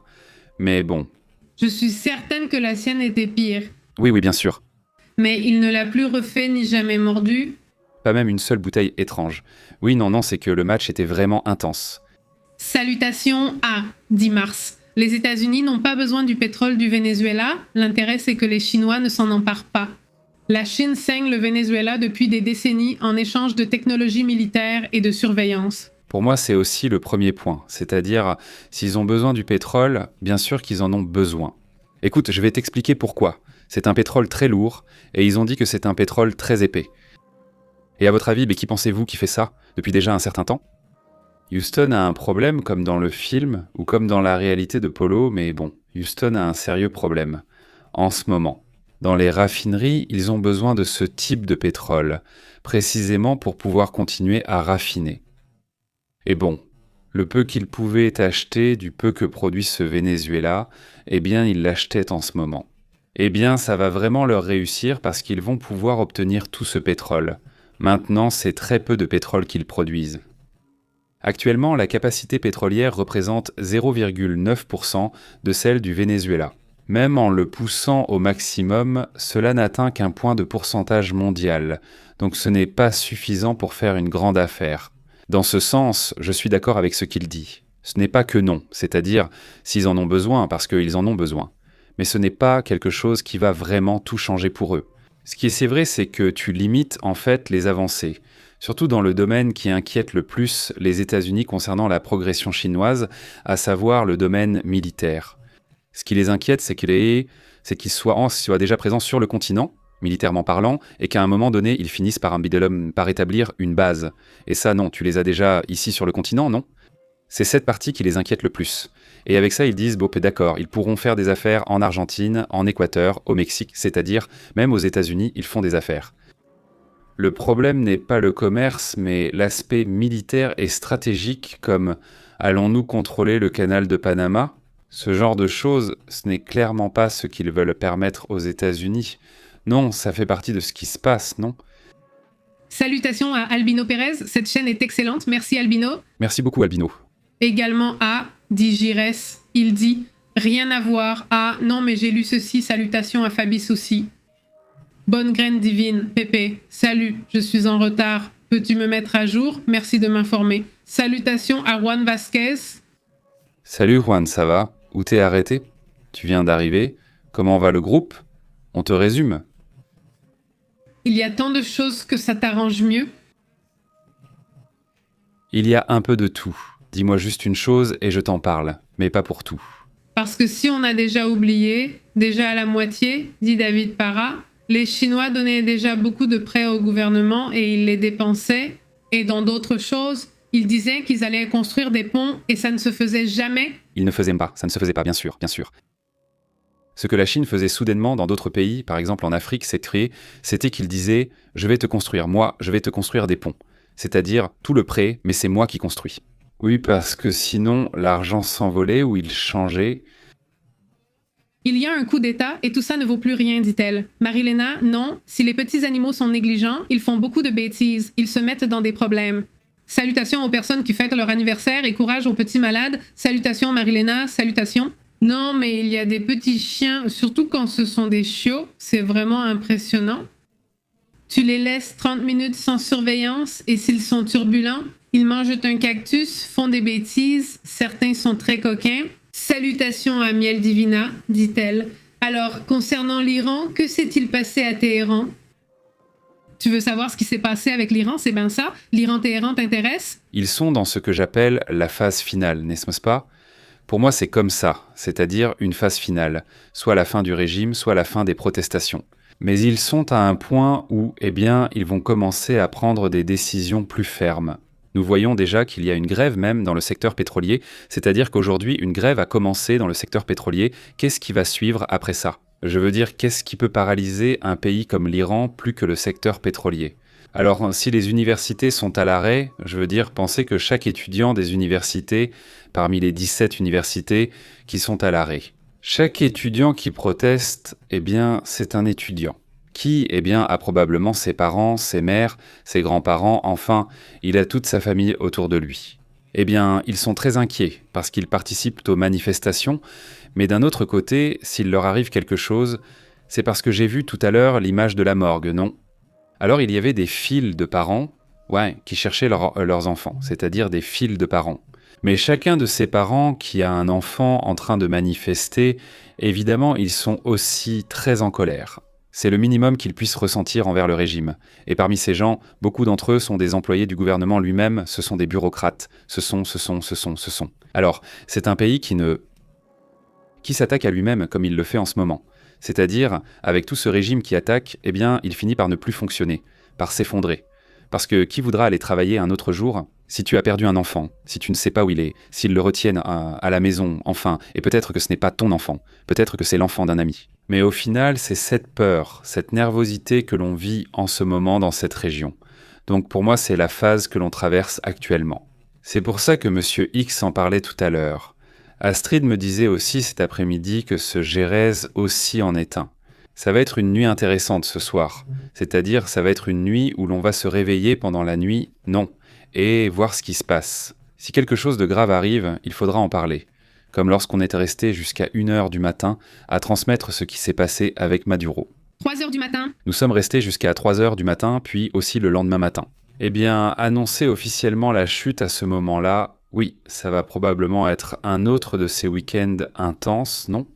Mais bon. Je suis certaine que la sienne était pire. Oui, oui, bien sûr. Mais il ne l'a plus refait ni jamais mordu? Pas même une seule bouteille étrange. Oui, non, c'est que le match était vraiment intense. Salutations à, dit Mars. Les États-Unis n'ont pas besoin du pétrole du Venezuela. L'intérêt, c'est que les Chinois ne s'en emparent pas. La Chine saigne le Venezuela depuis des décennies en échange de technologies militaires et de surveillance. Pour moi, c'est aussi le premier point. C'est-à-dire, s'ils ont besoin du pétrole, bien sûr qu'ils en ont besoin. Écoute, je vais t'expliquer pourquoi. C'est un pétrole très lourd, et ils ont dit que c'est un pétrole très épais. Et à votre avis, qui pensez-vous qui fait ça depuis déjà un certain temps? Houston a un problème comme dans le film ou comme dans la réalité de Polo, mais bon, Houston a un sérieux problème. En ce moment. Dans les raffineries, ils ont besoin de ce type de pétrole, précisément pour pouvoir continuer à raffiner. Et bon, le peu qu'ils pouvaient acheter du peu que produit ce Venezuela, eh bien ils l'achetaient en ce moment. Eh bien ça va vraiment leur réussir parce qu'ils vont pouvoir obtenir tout ce pétrole. Maintenant, c'est très peu de pétrole qu'ils produisent. Actuellement, la capacité pétrolière représente 0,9% de celle du Venezuela. Même en le poussant au maximum, cela n'atteint qu'un point de pourcentage mondial, donc ce n'est pas suffisant pour faire une grande affaire. Dans ce sens, je suis d'accord avec ce qu'il dit. Ce n'est pas que non, c'est-à-dire s'ils en ont besoin, parce qu'ils en ont besoin. Mais ce n'est pas quelque chose qui va vraiment tout changer pour eux. Ce qui est vrai, c'est que tu limites en fait les avancées. Surtout dans le domaine qui inquiète le plus les États-Unis concernant la progression chinoise, à savoir le domaine militaire. Ce qui les inquiète, c'est qu'ils soient déjà présents sur le continent, militairement parlant, et qu'à un moment donné, ils finissent par établir une base. Et ça, non, tu les as déjà ici sur le continent, non? C'est cette partie qui les inquiète le plus. Et avec ça, ils disent, bon, d'accord, ils pourront faire des affaires en Argentine, en Équateur, au Mexique, c'est-à-dire, même aux États-Unis, ils font des affaires. Le problème n'est pas le commerce, mais l'aspect militaire et stratégique, comme allons-nous contrôler le canal de Panama? Ce genre de choses, ce n'est clairement pas ce qu'ils veulent permettre aux États-Unis. Non, ça fait partie de ce qui se passe, non? Salutations à Albino Pérez, cette chaîne est excellente, merci Albino. Merci beaucoup, Albino. Également à Digires, il dit « Rien à voir » à « Non mais j'ai lu ceci, salutations à Fabrice aussi ». Bonne graine divine, Pépé, salut, je suis en retard, peux-tu me mettre à jour? Merci de m'informer. Salutations à Juan Vasquez. Salut Juan, ça va? Où t'es arrêté? Tu viens d'arriver? Comment va le groupe? On te résume. Il y a tant de choses que ça t'arrange mieux. Il y a un peu de tout. Dis-moi juste une chose et je t'en parle, mais pas pour tout. Parce que si on a déjà oublié, déjà à la moitié, dit David Parra, les Chinois donnaient déjà beaucoup de prêts au gouvernement et ils les dépensaient. Et dans d'autres choses, ils disaient qu'ils allaient construire des ponts et ça ne se faisait jamais. Ils ne faisaient pas, ça ne se faisait pas, bien sûr, bien sûr. Ce que la Chine faisait soudainement dans d'autres pays, par exemple en Afrique, c'était qu'ils disaient « Je vais te construire, moi, je vais te construire des ponts ». C'est-à-dire tout le prêt, mais c'est moi qui construis. Oui, parce que sinon, l'argent s'envolait ou il changeait. Il y a un coup d'État et tout ça ne vaut plus rien, dit-elle. Marilena, non, si les petits animaux sont négligents, ils font beaucoup de bêtises, ils se mettent dans des problèmes. Salutations aux personnes qui fêtent leur anniversaire et courage aux petits malades. Salutations Marilena, salutations. Non, mais il y a des petits chiens, surtout quand ce sont des chiots, c'est vraiment impressionnant. Tu les laisses 30 minutes sans surveillance et s'ils sont turbulents, ils mangent un cactus, font des bêtises, certains sont très coquins. Salutations à Miel Divina, dit-elle. Alors, concernant l'Iran, que s'est-il passé à Téhéran? Tu veux savoir ce qui s'est passé avec l'Iran? C'est bien ça? L'Iran-Téhéran t'intéresse? Ils sont dans ce que j'appelle la phase finale, n'est-ce pas? Pour moi, c'est comme ça, c'est-à-dire une phase finale, soit la fin du régime, soit la fin des protestations. Mais ils sont à un point où, ils vont commencer à prendre des décisions plus fermes. Nous voyons déjà qu'il y a une grève même dans le secteur pétrolier, c'est-à-dire qu'aujourd'hui, une grève a commencé dans le secteur pétrolier. Qu'est-ce qui va suivre après ça? Je veux dire, qu'est-ce qui peut paralyser un pays comme l'Iran plus que le secteur pétrolier? Alors, si les universités sont à l'arrêt, je veux dire, pensez que chaque étudiant des universités, parmi les 17 universités qui sont à l'arrêt, chaque étudiant qui proteste, c'est un étudiant qui, a probablement ses parents, ses mères, ses grands-parents, enfin, il a toute sa famille autour de lui. Ils sont très inquiets parce qu'ils participent aux manifestations, mais d'un autre côté, s'il leur arrive quelque chose, c'est parce que j'ai vu tout à l'heure l'image de la morgue, non? Alors il y avait des files de parents, qui cherchaient leurs enfants, c'est-à-dire des files de parents. Mais chacun de ces parents qui a un enfant en train de manifester, évidemment, ils sont aussi très en colère. C'est le minimum qu'ils puissent ressentir envers le régime. Et parmi ces gens, beaucoup d'entre eux sont des employés du gouvernement lui-même, ce sont des bureaucrates. Ce sont. Alors, c'est un pays qui s'attaque à lui-même comme il le fait en ce moment. C'est-à-dire, avec tout ce régime qui attaque, il finit par ne plus fonctionner, par s'effondrer. Parce que qui voudra aller travailler un autre jour si tu as perdu un enfant, si tu ne sais pas où il est, s'ils le retiennent à la maison, enfin, et peut-être que ce n'est pas ton enfant, peut-être que c'est l'enfant d'un ami. Mais au final, c'est cette peur, cette nervosité que l'on vit en ce moment dans cette région. Donc pour moi, c'est la phase que l'on traverse actuellement. C'est pour ça que Monsieur X en parlait tout à l'heure. Astrid me disait aussi cet après-midi que ce Gérèse aussi en est un. Ça va être une nuit intéressante ce soir. C'est-à-dire, ça va être une nuit où l'on va se réveiller pendant la nuit, non, et voir ce qui se passe. Si quelque chose de grave arrive, il faudra en parler. Comme lorsqu'on était resté jusqu'à 1h du matin à transmettre ce qui s'est passé avec Maduro. 3h du matin. Nous sommes restés jusqu'à 3h du matin, puis aussi le lendemain matin. Annoncer officiellement la chute à ce moment-là, oui, ça va probablement être un autre de ces week-ends intenses, non?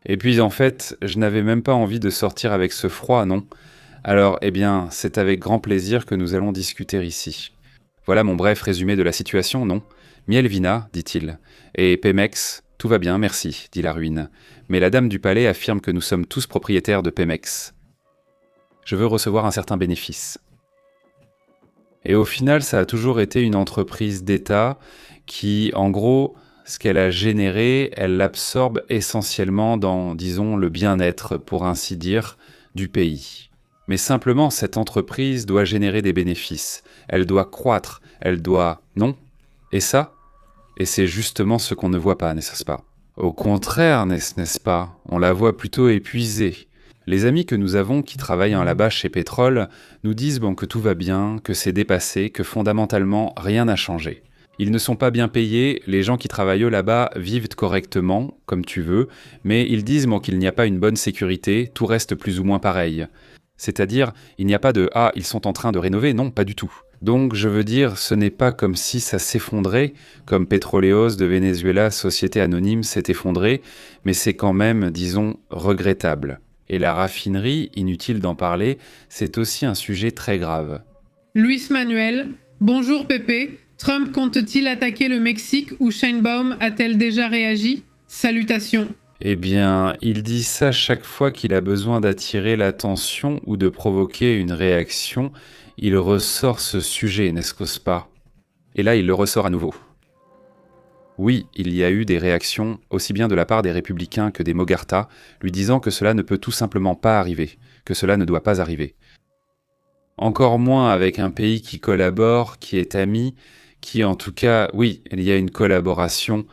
Et puis en fait, je n'avais même pas envie de sortir avec ce froid, non? Alors, c'est avec grand plaisir que nous allons discuter ici. Voilà mon bref résumé de la situation, non? Mielvina, dit-il. Et Pemex, tout va bien, merci, dit la ruine. Mais la dame du palais affirme que nous sommes tous propriétaires de Pemex. Je veux recevoir un certain bénéfice. Et au final, ça a toujours été une entreprise d'État qui, en gros, ce qu'elle a généré, elle l'absorbe essentiellement dans, disons, le bien-être, pour ainsi dire, du pays. Mais simplement, cette entreprise doit générer des bénéfices. Elle doit croître. Elle doit... Non? Et ça? Et c'est justement ce qu'on ne voit pas, n'est-ce pas? Au contraire, n'est-ce pas? On la voit plutôt épuisée. Les amis que nous avons qui travaillent là-bas chez Pétrole nous disent que tout va bien, que c'est dépassé, que fondamentalement rien n'a changé. Ils ne sont pas bien payés, les gens qui travaillent là-bas vivent correctement, comme tu veux, mais ils disent qu'il n'y a pas une bonne sécurité, tout reste plus ou moins pareil. C'est-à-dire, il n'y a pas de « Ah, ils sont en train de rénover », non, pas du tout. Donc, je veux dire, ce n'est pas comme si ça s'effondrait, comme Petróleos de Venezuela, société anonyme, s'est effondré, mais c'est quand même, disons, regrettable. Et la raffinerie, inutile d'en parler, c'est aussi un sujet très grave. Luis Manuel, bonjour Pépé. Trump compte-t-il attaquer le Mexique ou Sheinbaum a-t-elle déjà réagi? Salutations. Eh bien, il dit ça chaque fois qu'il a besoin d'attirer l'attention ou de provoquer une réaction. Il ressort ce sujet, n'est-ce pas? Et là, il le ressort à nouveau. Oui, il y a eu des réactions, aussi bien de la part des Républicains que des Mogartas, lui disant que cela ne peut tout simplement pas arriver, que cela ne doit pas arriver. Encore moins avec un pays qui collabore, qui est ami, qui en tout cas, oui, il y a une collaboration,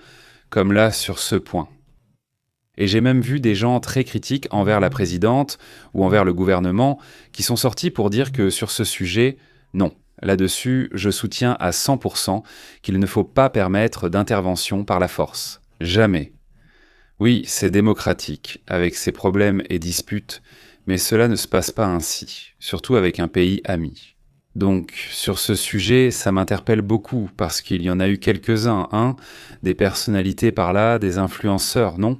comme là sur ce point. Et j'ai même vu des gens très critiques envers la présidente ou envers le gouvernement qui sont sortis pour dire que sur ce sujet, non. Là-dessus, je soutiens à 100% qu'il ne faut pas permettre d'intervention par la force. Jamais. Oui, c'est démocratique, avec ses problèmes et disputes, mais cela ne se passe pas ainsi, surtout avec un pays ami. Donc, sur ce sujet, ça m'interpelle beaucoup, parce qu'il y en a eu quelques-uns, des personnalités par là, des influenceurs, non?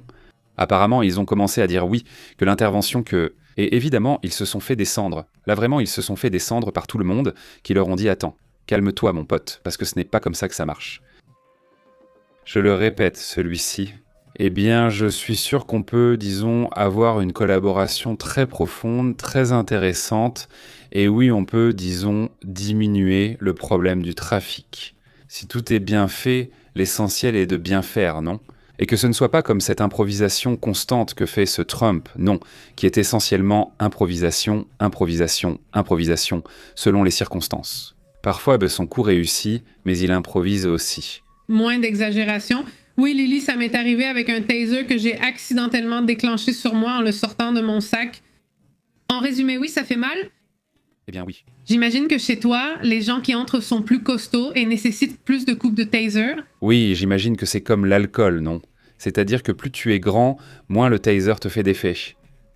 Apparemment, ils ont commencé à dire oui, que l'intervention que... Et évidemment, ils se sont fait descendre. Là, vraiment, ils se sont fait descendre par tout le monde, qui leur ont dit « Attends, calme-toi, mon pote, parce que ce n'est pas comme ça que ça marche. » Je le répète, celui-ci. Eh bien, je suis sûr qu'on peut, disons, avoir une collaboration très profonde, très intéressante, et oui, on peut, disons, diminuer le problème du trafic. Si tout est bien fait, l'essentiel est de bien faire, non ? Et que ce ne soit pas comme cette improvisation constante que fait ce Trump, non, qui est essentiellement improvisation, improvisation, improvisation, selon les circonstances. Parfois, son coup réussit, mais il improvise aussi. Moins d'exagération. Oui, Lily, ça m'est arrivé avec un taser que j'ai accidentellement déclenché sur moi en le sortant de mon sac. En résumé, oui, ça fait mal? Eh bien oui. J'imagine que chez toi, les gens qui entrent sont plus costauds et nécessitent plus de coups de taser. Oui, j'imagine que c'est comme l'alcool, non? C'est-à-dire que plus tu es grand, moins le taser te fait d'effet.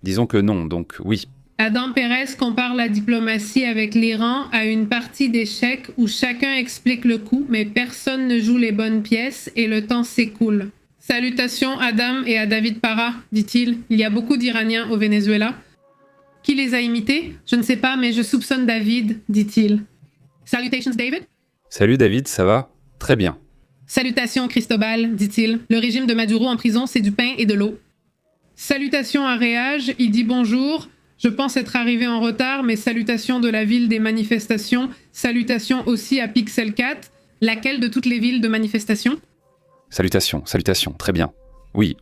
Disons que non, donc oui. Adam Pérez compare la diplomatie avec l'Iran à une partie d'échecs où chacun explique le coup, mais personne ne joue les bonnes pièces et le temps s'écoule. Salutations Adam et à David Parra, dit-il. Il y a beaucoup d'Iraniens au Venezuela. Qui les a imités? Je ne sais pas, mais je soupçonne David, dit-il. Salutations David? Salut David, ça va? Très bien. Salutations Cristobal, dit-il. Le régime de Maduro en prison, c'est du pain et de l'eau. Salutations à Réage, il dit bonjour. Je pense être arrivé en retard, mais salutations de la ville des manifestations. Salutations aussi à Pixel 4. Laquelle de toutes les villes de manifestation? Salutations, très bien. Oui,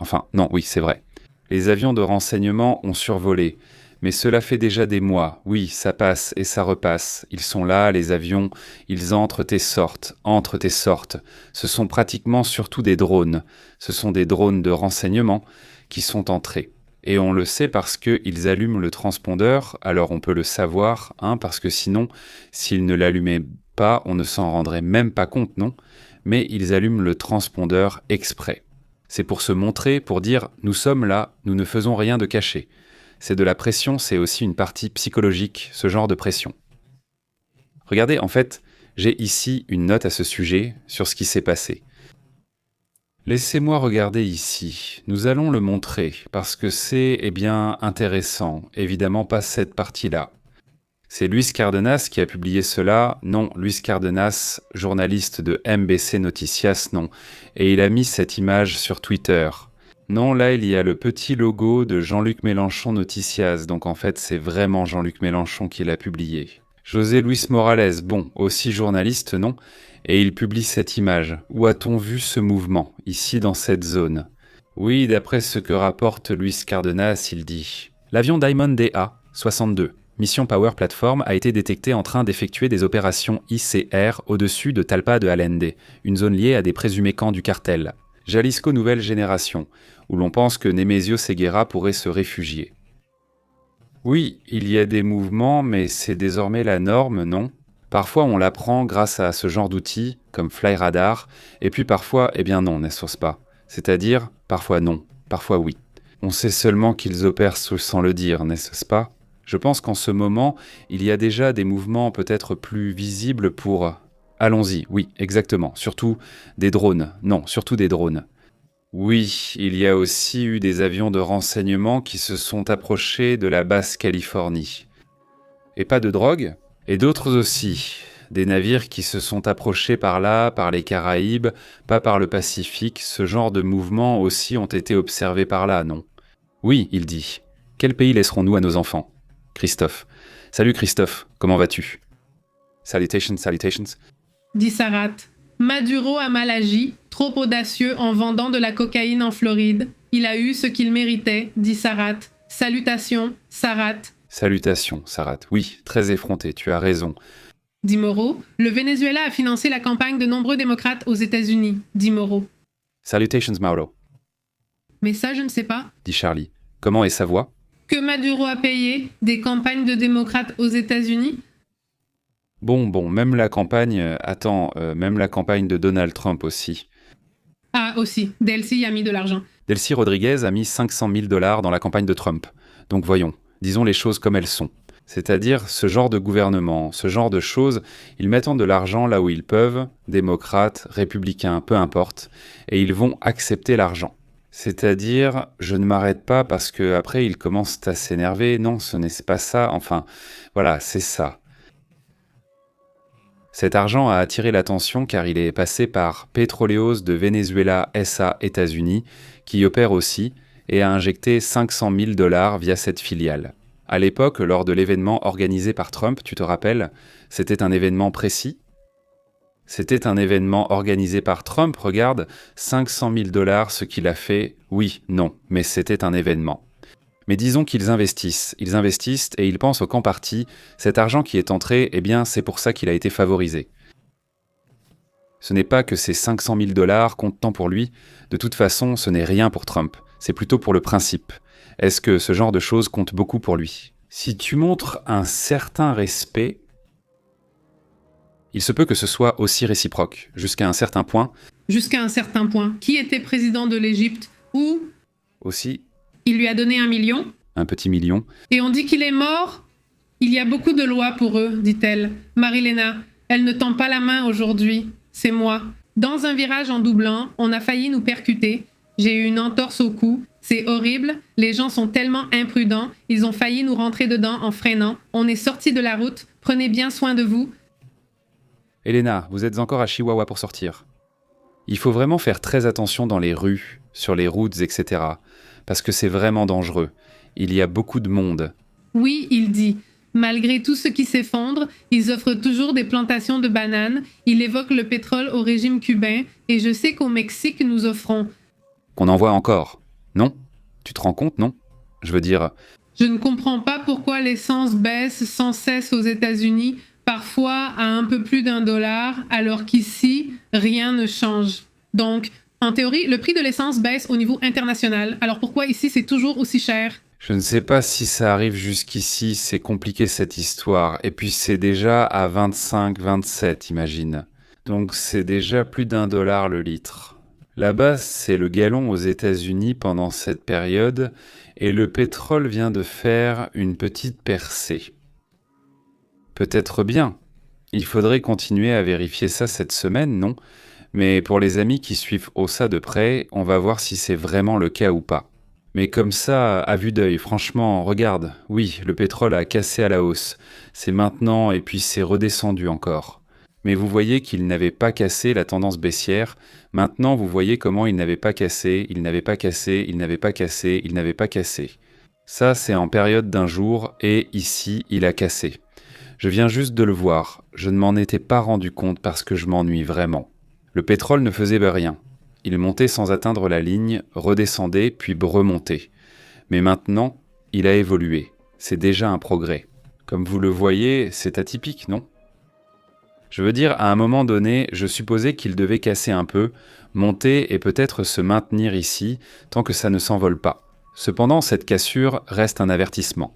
c'est vrai. Les avions de renseignement ont survolé. Mais cela fait déjà des mois. Oui, ça passe et ça repasse. Ils sont là, les avions. Ils entrent et sortent. Ce sont pratiquement surtout des drones. Ce sont des drones de renseignement qui sont entrés. Et on le sait parce qu'ils allument le transpondeur. Alors on peut le savoir, parce que sinon, s'ils ne l'allumaient pas, on ne s'en rendrait même pas compte, non? Mais ils allument le transpondeur exprès. C'est pour se montrer, pour dire « Nous sommes là, nous ne faisons rien de caché ». C'est de la pression, c'est aussi une partie psychologique, ce genre de pression. Regardez, en fait, j'ai ici une note à ce sujet, sur ce qui s'est passé. Laissez-moi regarder ici. Nous allons le montrer, parce que c'est, intéressant. Évidemment pas cette partie-là. C'est Luis Cardenas qui a publié cela. Non, Luis Cardenas, journaliste de MBC Noticias, non. Et il a mis cette image sur Twitter. Non, là, il y a le petit logo de Jean-Luc Mélenchon Noticias, donc en fait, c'est vraiment Jean-Luc Mélenchon qui l'a publié. José Luis Morales, bon, aussi journaliste, non? Et il publie cette image. Où a-t-on vu ce mouvement, ici dans cette zone? Oui, d'après ce que rapporte Luis Cardenas, il dit « L'avion Diamond DA-62, mission Power Platform, a été détecté en train d'effectuer des opérations ICR au-dessus de Talpa de Allende, une zone liée à des présumés camps du cartel. Jalisco Nouvelle Génération, où l'on pense que Nemesio Ceguera pourrait se réfugier. » Oui, il y a des mouvements, mais c'est désormais la norme, non? Parfois on l'apprend grâce à ce genre d'outils, comme Flyradar, et puis parfois, eh bien non, n'est-ce pas? C'est-à-dire, parfois non, parfois oui. On sait seulement qu'ils opèrent sans le dire, n'est-ce pas? Je pense qu'en ce moment, il y a déjà des mouvements peut-être plus visibles pour... Allons-y, oui, exactement, surtout des drones. Non, surtout des drones. Oui, il y a aussi eu des avions de renseignement qui se sont approchés de la Basse-Californie. Et pas de drogue? Et d'autres aussi. Des navires qui se sont approchés par là, par les Caraïbes, pas par le Pacifique. Ce genre de mouvements aussi ont été observés par là, non? Oui, il dit. Quel pays laisserons-nous à nos enfants? Christophe. Salut Christophe, comment vas-tu? Salutations, salutations. Dit Sarat. Maduro a mal agi, trop audacieux en vendant de la cocaïne en Floride. Il a eu ce qu'il méritait, dit Sarat. Salutations, Sarat. Salutations, Sarat. Oui, très effronté, tu as raison. Dit Moreau. Le Venezuela a financé la campagne de nombreux démocrates aux États-Unis, dit Moreau. Salutations, Mauro. Mais ça, je ne sais pas. Dit Charlie. Comment est sa voix? Que Maduro a payé des campagnes de démocrates aux États-Unis? Bon, même la campagne... même la campagne de Donald Trump aussi. Ah, aussi. Delcy a mis de l'argent. Delcy Rodriguez a mis 500 000 $ dans la campagne de Trump. Donc voyons, disons les choses comme elles sont. C'est-à-dire, ce genre de gouvernement, ce genre de choses, ils mettent de l'argent là où ils peuvent, démocrates, républicains, peu importe, et ils vont accepter l'argent. C'est-à-dire, je ne m'arrête pas parce que après ils commencent à s'énerver. Non, ce n'est pas ça. Enfin, voilà, c'est ça. Cet argent a attiré l'attention car il est passé par Petróleos de Venezuela SA États-Unis, qui opère aussi, et a injecté 500 000 $ via cette filiale. À l'époque, lors de l'événement organisé par Trump, tu te rappelles, c'était un événement précis? C'était un événement organisé par Trump, regarde, 500 000 $, ce qu'il a fait, oui, non, mais c'était un événement. Mais disons qu'ils investissent et ils pensent au camp parti, cet argent qui est entré, eh bien c'est pour ça qu'il a été favorisé. Ce n'est pas que ces 500 000 $ comptent tant pour lui, de toute façon ce n'est rien pour Trump, c'est plutôt pour le principe. Est-ce que ce genre de choses compte beaucoup pour lui? Si tu montres un certain respect, il se peut que ce soit aussi réciproque, jusqu'à un certain point. Jusqu'à un certain point. Qui était président de l'Égypte? Ou aussi... Il lui a donné 1 million. Un petit million. Et on dit qu'il est mort? Il y a beaucoup de lois pour eux, dit-elle. Marilena, elle ne tend pas la main aujourd'hui. C'est moi. Dans un virage en doublant, on a failli nous percuter. J'ai eu une entorse au cou. C'est horrible. Les gens sont tellement imprudents. Ils ont failli nous rentrer dedans en freinant. On est sortis de la route. Prenez bien soin de vous. Elena, vous êtes encore à Chihuahua pour sortir. Il faut vraiment faire très attention dans les rues, sur les routes, etc. Parce que c'est vraiment dangereux. Il y a beaucoup de monde. Oui, il dit. Malgré tout ce qui s'effondre, ils offrent toujours des plantations de bananes. Il évoque le pétrole au régime cubain. Et je sais qu'au Mexique, nous offrons... Qu'on en voit encore? Non? Tu te rends compte, non? Je veux dire... Je ne comprends pas pourquoi l'essence baisse sans cesse aux États-Unis, parfois à un peu plus d'$1, alors qu'ici, rien ne change. Donc, en théorie, le prix de l'essence baisse au niveau international. Alors pourquoi ici, c'est toujours aussi cher? Je ne sais pas si ça arrive jusqu'ici, c'est compliqué cette histoire. Et puis c'est déjà à 25, 27, imagine. Donc c'est déjà plus d'$1 le litre. Là-bas, c'est le gallon aux États-Unis pendant cette période, et le pétrole vient de faire une petite percée. Peut-être bien. Il faudrait continuer à vérifier ça cette semaine, non? Mais pour les amis qui suivent ça de près, on va voir si c'est vraiment le cas ou pas. Mais comme ça, à vue d'œil, franchement, regarde, oui, le pétrole a cassé à la hausse. C'est maintenant et puis c'est redescendu encore. Mais vous voyez qu'il n'avait pas cassé la tendance baissière. Maintenant, vous voyez comment il n'avait pas cassé, il n'avait pas cassé, il n'avait pas cassé, il n'avait pas cassé. Ça, c'est en période d'un jour, et ici, il a cassé. Je viens juste de le voir. Je ne m'en étais pas rendu compte parce que je m'ennuie vraiment. Le pétrole ne faisait rien. Il montait sans atteindre la ligne, redescendait, puis remontait. Mais maintenant, il a évolué. C'est déjà un progrès. Comme vous le voyez, c'est atypique, non ? Je veux dire, à un moment donné, je supposais qu'il devait casser un peu, monter et peut-être se maintenir ici, tant que ça ne s'envole pas. Cependant, cette cassure reste un avertissement.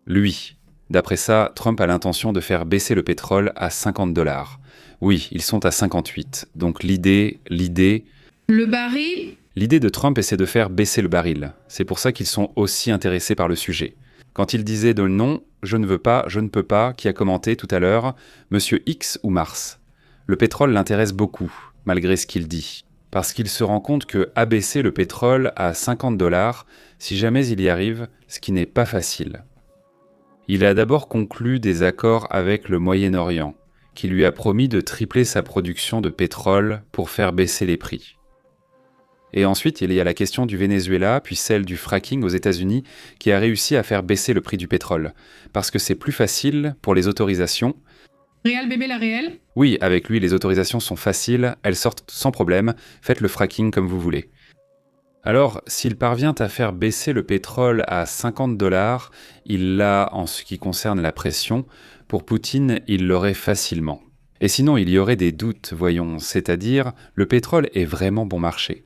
Lui. D'après ça, Trump a l'intention de faire baisser le pétrole à 50$. Oui, ils sont à 58. Donc l'idée... Le baril? L'idée de Trump, c'est de faire baisser le baril. C'est pour ça qu'ils sont aussi intéressés par le sujet. Quand il disait de non, je ne veux pas, je ne peux pas, qui a commenté tout à l'heure, Monsieur X ou Mars. Le pétrole l'intéresse beaucoup, malgré ce qu'il dit. Parce qu'il se rend compte que abaisser le pétrole à 50$, si jamais il y arrive, ce qui n'est pas facile. Il a d'abord conclu des accords avec le Moyen-Orient, qui lui a promis de tripler sa production de pétrole pour faire baisser les prix. Et ensuite, il y a la question du Venezuela, puis celle du fracking aux États-Unis, qui a réussi à faire baisser le prix du pétrole. Parce que c'est plus facile pour les autorisations. Réal bébé la réelle? Oui, avec lui, les autorisations sont faciles, elles sortent sans problème, faites le fracking comme vous voulez. Alors, s'il parvient à faire baisser le pétrole à 50$, il l'a en ce qui concerne la pression. Pour Poutine, il l'aurait facilement. Et sinon, il y aurait des doutes, voyons, c'est-à-dire, le pétrole est vraiment bon marché.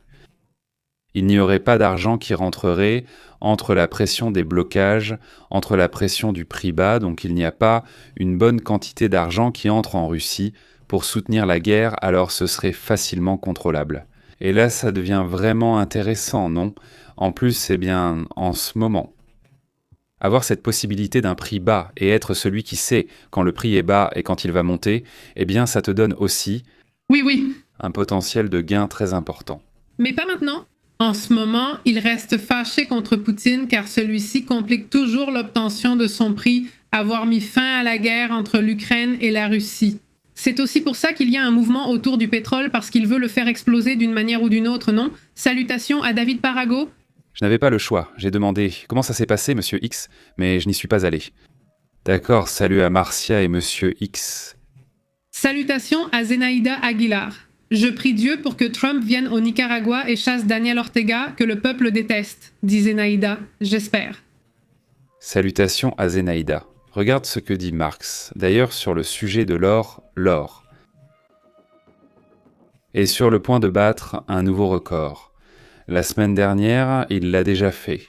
Il n'y aurait pas d'argent qui rentrerait entre la pression des blocages, entre la pression du prix bas, donc il n'y a pas une bonne quantité d'argent qui entre en Russie pour soutenir la guerre, alors ce serait facilement contrôlable. Et là, ça devient vraiment intéressant, non ? En plus, c'est bien en ce moment. Avoir cette possibilité d'un prix bas et être celui qui sait quand le prix est bas et quand il va monter, eh bien, ça te donne aussi Oui. un potentiel de gain très important. Mais pas maintenant. En ce moment, il reste fâché contre Poutine car celui-ci complique toujours l'obtention de son prix, avoir mis fin à la guerre entre l'Ukraine et la Russie. C'est aussi pour ça qu'il y a un mouvement autour du pétrole parce qu'il veut le faire exploser d'une manière ou d'une autre, non ? Salutations à David Parago. Je n'avais pas le choix. J'ai demandé « Comment ça s'est passé, Monsieur X ?» mais je n'y suis pas allé. D'accord, salut à Marcia et Monsieur X. Salutations à Zenaïda Aguilar. Je prie Dieu pour que Trump vienne au Nicaragua et chasse Daniel Ortega, que le peuple déteste, dit Zenaïda. J'espère. Salutations à Zenaïda. Regarde ce que dit Marx. D'ailleurs, sur le sujet de l'or, l'or est sur le point de battre un nouveau record. La semaine dernière, il l'a déjà fait.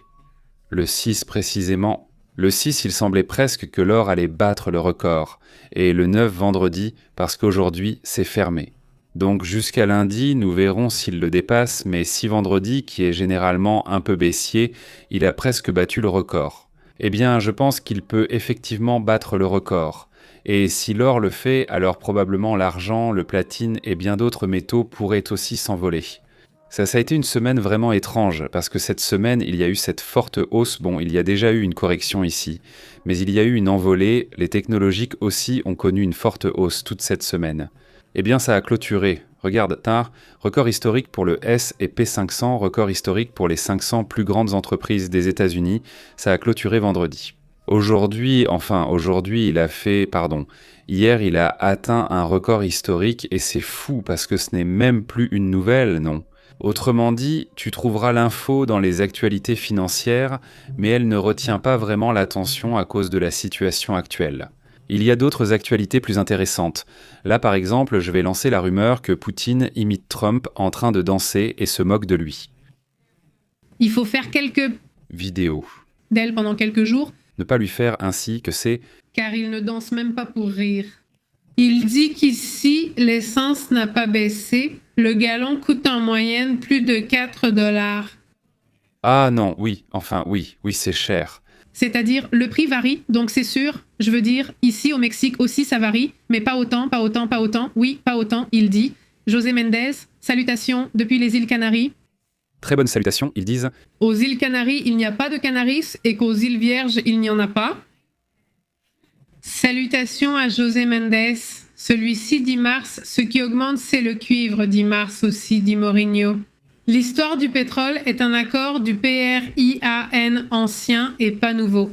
Le 6 précisément. Le 6, il semblait presque que l'or allait battre le record. Et le 9 vendredi, parce qu'aujourd'hui, c'est fermé. Donc jusqu'à lundi, nous verrons s'il le dépasse, mais si vendredi, qui est généralement un peu baissier, il a presque battu le record. Eh bien, je pense qu'il peut effectivement battre le record. Et si l'or le fait, alors probablement l'argent, le platine et bien d'autres métaux pourraient aussi s'envoler. Ça a été une semaine vraiment étrange, parce que cette semaine, il y a eu cette forte hausse. Bon, il y a déjà eu une correction ici, mais il y a eu une envolée. Les technologiques aussi ont connu une forte hausse toute cette semaine. Eh bien, ça a clôturé. Regarde, record historique pour le S&P 500, record historique pour les 500 plus grandes entreprises des États-Unis. Ça a clôturé vendredi. Hier, il a atteint un record historique et c'est fou parce que ce n'est même plus une nouvelle, non. Autrement dit, tu trouveras l'info dans les actualités financières, mais elle ne retient pas vraiment l'attention à cause de la situation actuelle. Il y a d'autres actualités plus intéressantes. Là, par exemple, je vais lancer la rumeur que Poutine imite Trump en train de danser et se moque de lui. Il faut faire quelques vidéos d'elle pendant quelques jours. Ne pas lui faire ainsi que c'est... Car il ne danse même pas pour rire. Il dit qu'ici, l'essence n'a pas baissé. Le gallon coûte en moyenne plus de 4$. Ah non, oui, c'est cher. C'est-à-dire, le prix varie, donc c'est sûr. Je veux dire, ici au Mexique aussi ça varie, mais pas autant. Oui, pas autant, il dit. José Mendez, salutations depuis les îles Canaries. Très bonne salutation, ils disent. Aux îles Canaries, il n'y a pas de cannabis et qu'aux îles Vierges, il n'y en a pas. Salutations à José Mendez. Celui-ci dit Mars, ce qui augmente c'est le cuivre, dit Mars aussi, dit Mourinho. L'histoire du pétrole est un accord du PRIAN ancien et pas nouveau.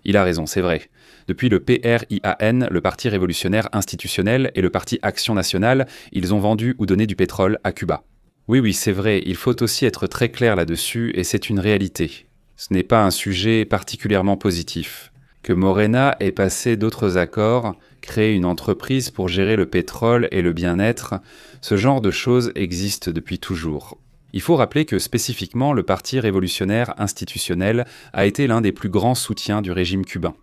Il a raison, c'est vrai. Depuis le PRIAN, le Parti révolutionnaire institutionnel et le Parti Action nationale, ils ont vendu ou donné du pétrole à Cuba. Oui, c'est vrai, il faut aussi être très clair là-dessus et c'est une réalité. Ce n'est pas un sujet particulièrement positif. Que Morena ait passé d'autres accords, créé une entreprise pour gérer le pétrole et le bien-être, ce genre de choses existe depuis toujours. Il faut rappeler que spécifiquement, le Parti révolutionnaire institutionnel a été l'un des plus grands soutiens du régime cubain.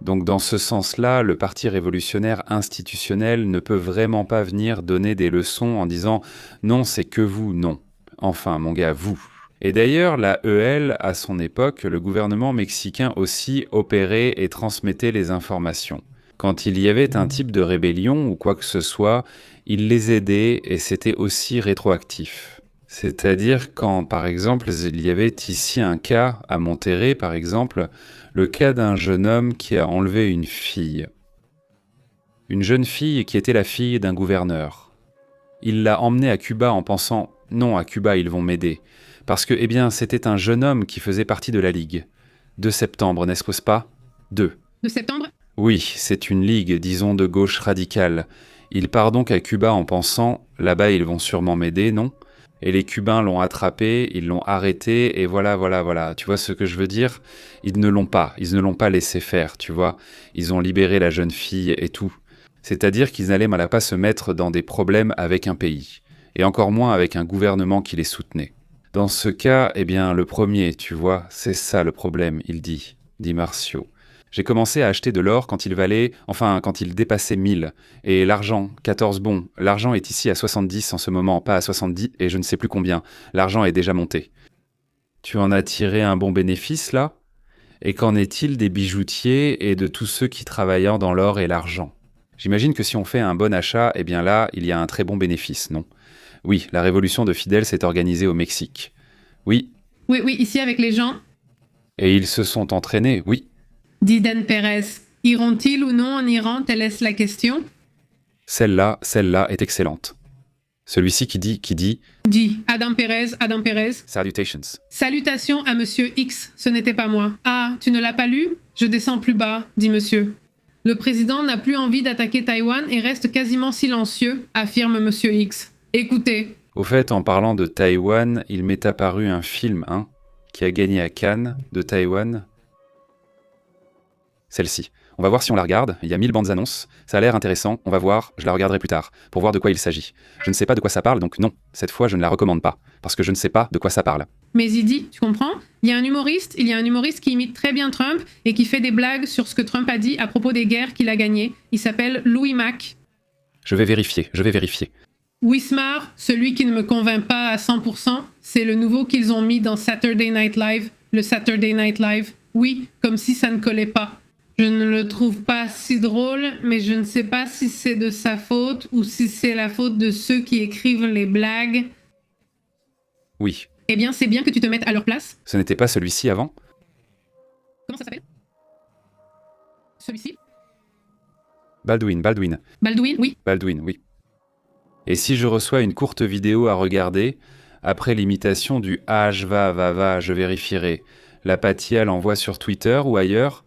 Donc dans ce sens-là, le Parti révolutionnaire institutionnel ne peut vraiment pas venir donner des leçons en disant « non, c'est que vous, non ». Enfin, mon gars, vous. Et d'ailleurs, la EL, à son époque, le gouvernement mexicain aussi opérait et transmettait les informations. Quand il y avait un type de rébellion ou quoi que ce soit, il les aidait et c'était aussi rétroactif. C'est-à-dire quand, par exemple, il y avait ici un cas, à Monterrey par exemple, le cas d'un jeune homme qui a enlevé une fille. Une jeune fille qui était la fille d'un gouverneur. Il l'a emmenée à Cuba en pensant « non, à Cuba, ils vont m'aider ». Parce que, c'était un jeune homme qui faisait partie de la Ligue. 2 septembre, n'est-ce pas ? 2. 2 septembre ? Oui, c'est une ligue, disons, de gauche radicale. Il part donc à Cuba en pensant « là-bas, ils vont sûrement m'aider, non ?» Et les Cubains l'ont attrapé, ils l'ont arrêté, et voilà. Tu vois ce que je veux dire ? Ils ne l'ont pas laissé faire, tu vois. Ils ont libéré la jeune fille et tout. C'est-à-dire qu'ils n'allaient pas se mettre dans des problèmes avec un pays. Et encore moins avec un gouvernement qui les soutenait. Dans ce cas, le premier, tu vois, c'est ça le problème, il dit Marcio. J'ai commencé à acheter de l'or quand il dépassait 1000. Et l'argent, 14 bons. L'argent est ici à 70 en ce moment, pas à 70 et je ne sais plus combien. L'argent est déjà monté. Tu en as tiré un bon bénéfice, là ? Et qu'en est-il des bijoutiers et de tous ceux qui travaillent dans l'or et l'argent ? J'imagine que si on fait un bon achat, là, il y a un très bon bénéfice, non ? Oui, la révolution de Fidel s'est organisée au Mexique. Oui. Oui, ici avec les gens. Et ils se sont entraînés, oui. Dit Dan Pérez. Iront-ils ou non en Iran, telle est la question ? Celle-là est excellente. Celui-ci qui dit... Dit Adam Pérez. Salutations. Salutations à Monsieur X, ce n'était pas moi. Ah, tu ne l'as pas lu ? Je descends plus bas, dit monsieur. Le président n'a plus envie d'attaquer Taïwan et reste quasiment silencieux, affirme Monsieur X. Écoutez. Au fait, en parlant de Taïwan, il m'est apparu un film, qui a gagné à Cannes, de Taïwan. Celle-ci. On va voir si on la regarde, il y a 1000 bandes annonces, ça a l'air intéressant, on va voir, je la regarderai plus tard, pour voir de quoi il s'agit. Je ne sais pas de quoi ça parle, donc non, cette fois je ne la recommande pas, parce que je ne sais pas de quoi ça parle. Mais Zidi, tu comprends ? Il y a un humoriste qui imite très bien Trump et qui fait des blagues sur ce que Trump a dit à propos des guerres qu'il a gagnées. Il s'appelle Louis Mack. Je vais vérifier. Wismar, celui qui ne me convainc pas à 100%, c'est le nouveau qu'ils ont mis dans Saturday Night Live, le Saturday Night Live. Oui, comme si ça ne collait pas. Je ne le trouve pas si drôle, mais je ne sais pas si c'est de sa faute ou si c'est la faute de ceux qui écrivent les blagues. Oui. Eh bien, c'est bien que tu te mettes à leur place. Ce n'était pas celui-ci avant ? Comment ça s'appelle ? Celui-ci ? Baldwin, oui. Baldwin, oui. Et si je reçois une courte vidéo à regarder, après l'imitation du « ah, je va, je vérifierai », la Patia l'envoie sur Twitter ou ailleurs ?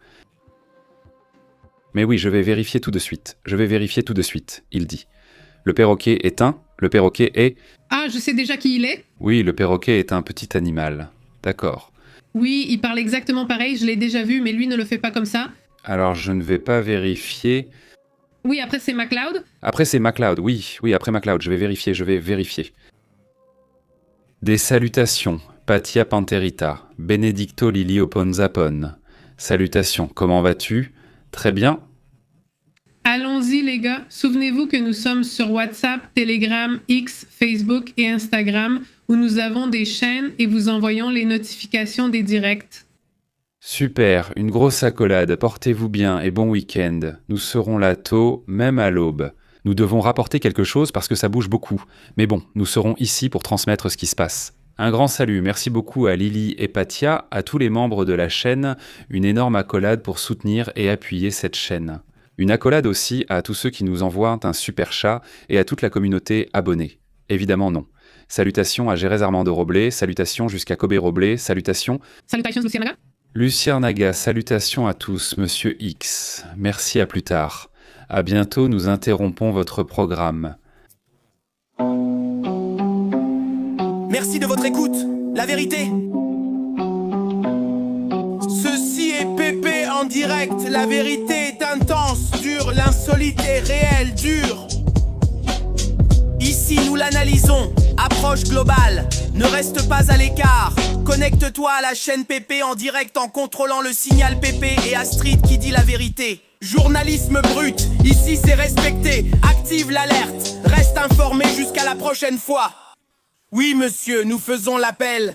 Mais oui, je vais vérifier tout de suite, il dit. Le perroquet est... Ah, je sais déjà qui il est ? Oui, le perroquet est un petit animal. D'accord. Oui, il parle exactement pareil, je l'ai déjà vu, mais lui ne le fait pas comme ça. Alors je ne vais pas vérifier... Oui, après c'est MacLeod. Après c'est MacLeod, oui, après MacLeod, je vais vérifier. Des salutations, Patia Panterita, Benedicto Lilioponzapon. Salutations, comment vas-tu ? Très bien. Allons-y les gars, souvenez-vous que nous sommes sur WhatsApp, Telegram, X, Facebook et Instagram, où nous avons des chaînes et vous envoyons les notifications des directs. Super, une grosse accolade, portez-vous bien et bon week-end. Nous serons là tôt, même à l'aube. Nous devons rapporter quelque chose parce que ça bouge beaucoup. Mais bon, nous serons ici pour transmettre ce qui se passe. Un grand salut, merci beaucoup à Lily et Patia, à tous les membres de la chaîne, une énorme accolade pour soutenir et appuyer cette chaîne. Une accolade aussi à tous ceux qui nous envoient un super chat et à toute la communauté abonnée. Évidemment non. Salutations à Gérès Armando Roblé, salutations jusqu'à Kobe Roblé, salutations. Salutations, Lucianaga. Lucianaga, salutations à tous, Monsieur X. Merci, à plus tard. À bientôt, nous interrompons votre programme. Merci de votre écoute. La vérité. Ceci est Pépé en direct. La vérité est intense, dure. L'insolite est réelle, dure. Ici, nous l'analysons. Approche globale. Ne reste pas à l'écart. Connecte-toi à la chaîne Pépé en direct en contrôlant le signal Pépé et Astrid qui dit la vérité. Journalisme brut, ici c'est respecté. Active l'alerte. Reste informé jusqu'à la prochaine fois. Oui, monsieur, nous faisons l'appel.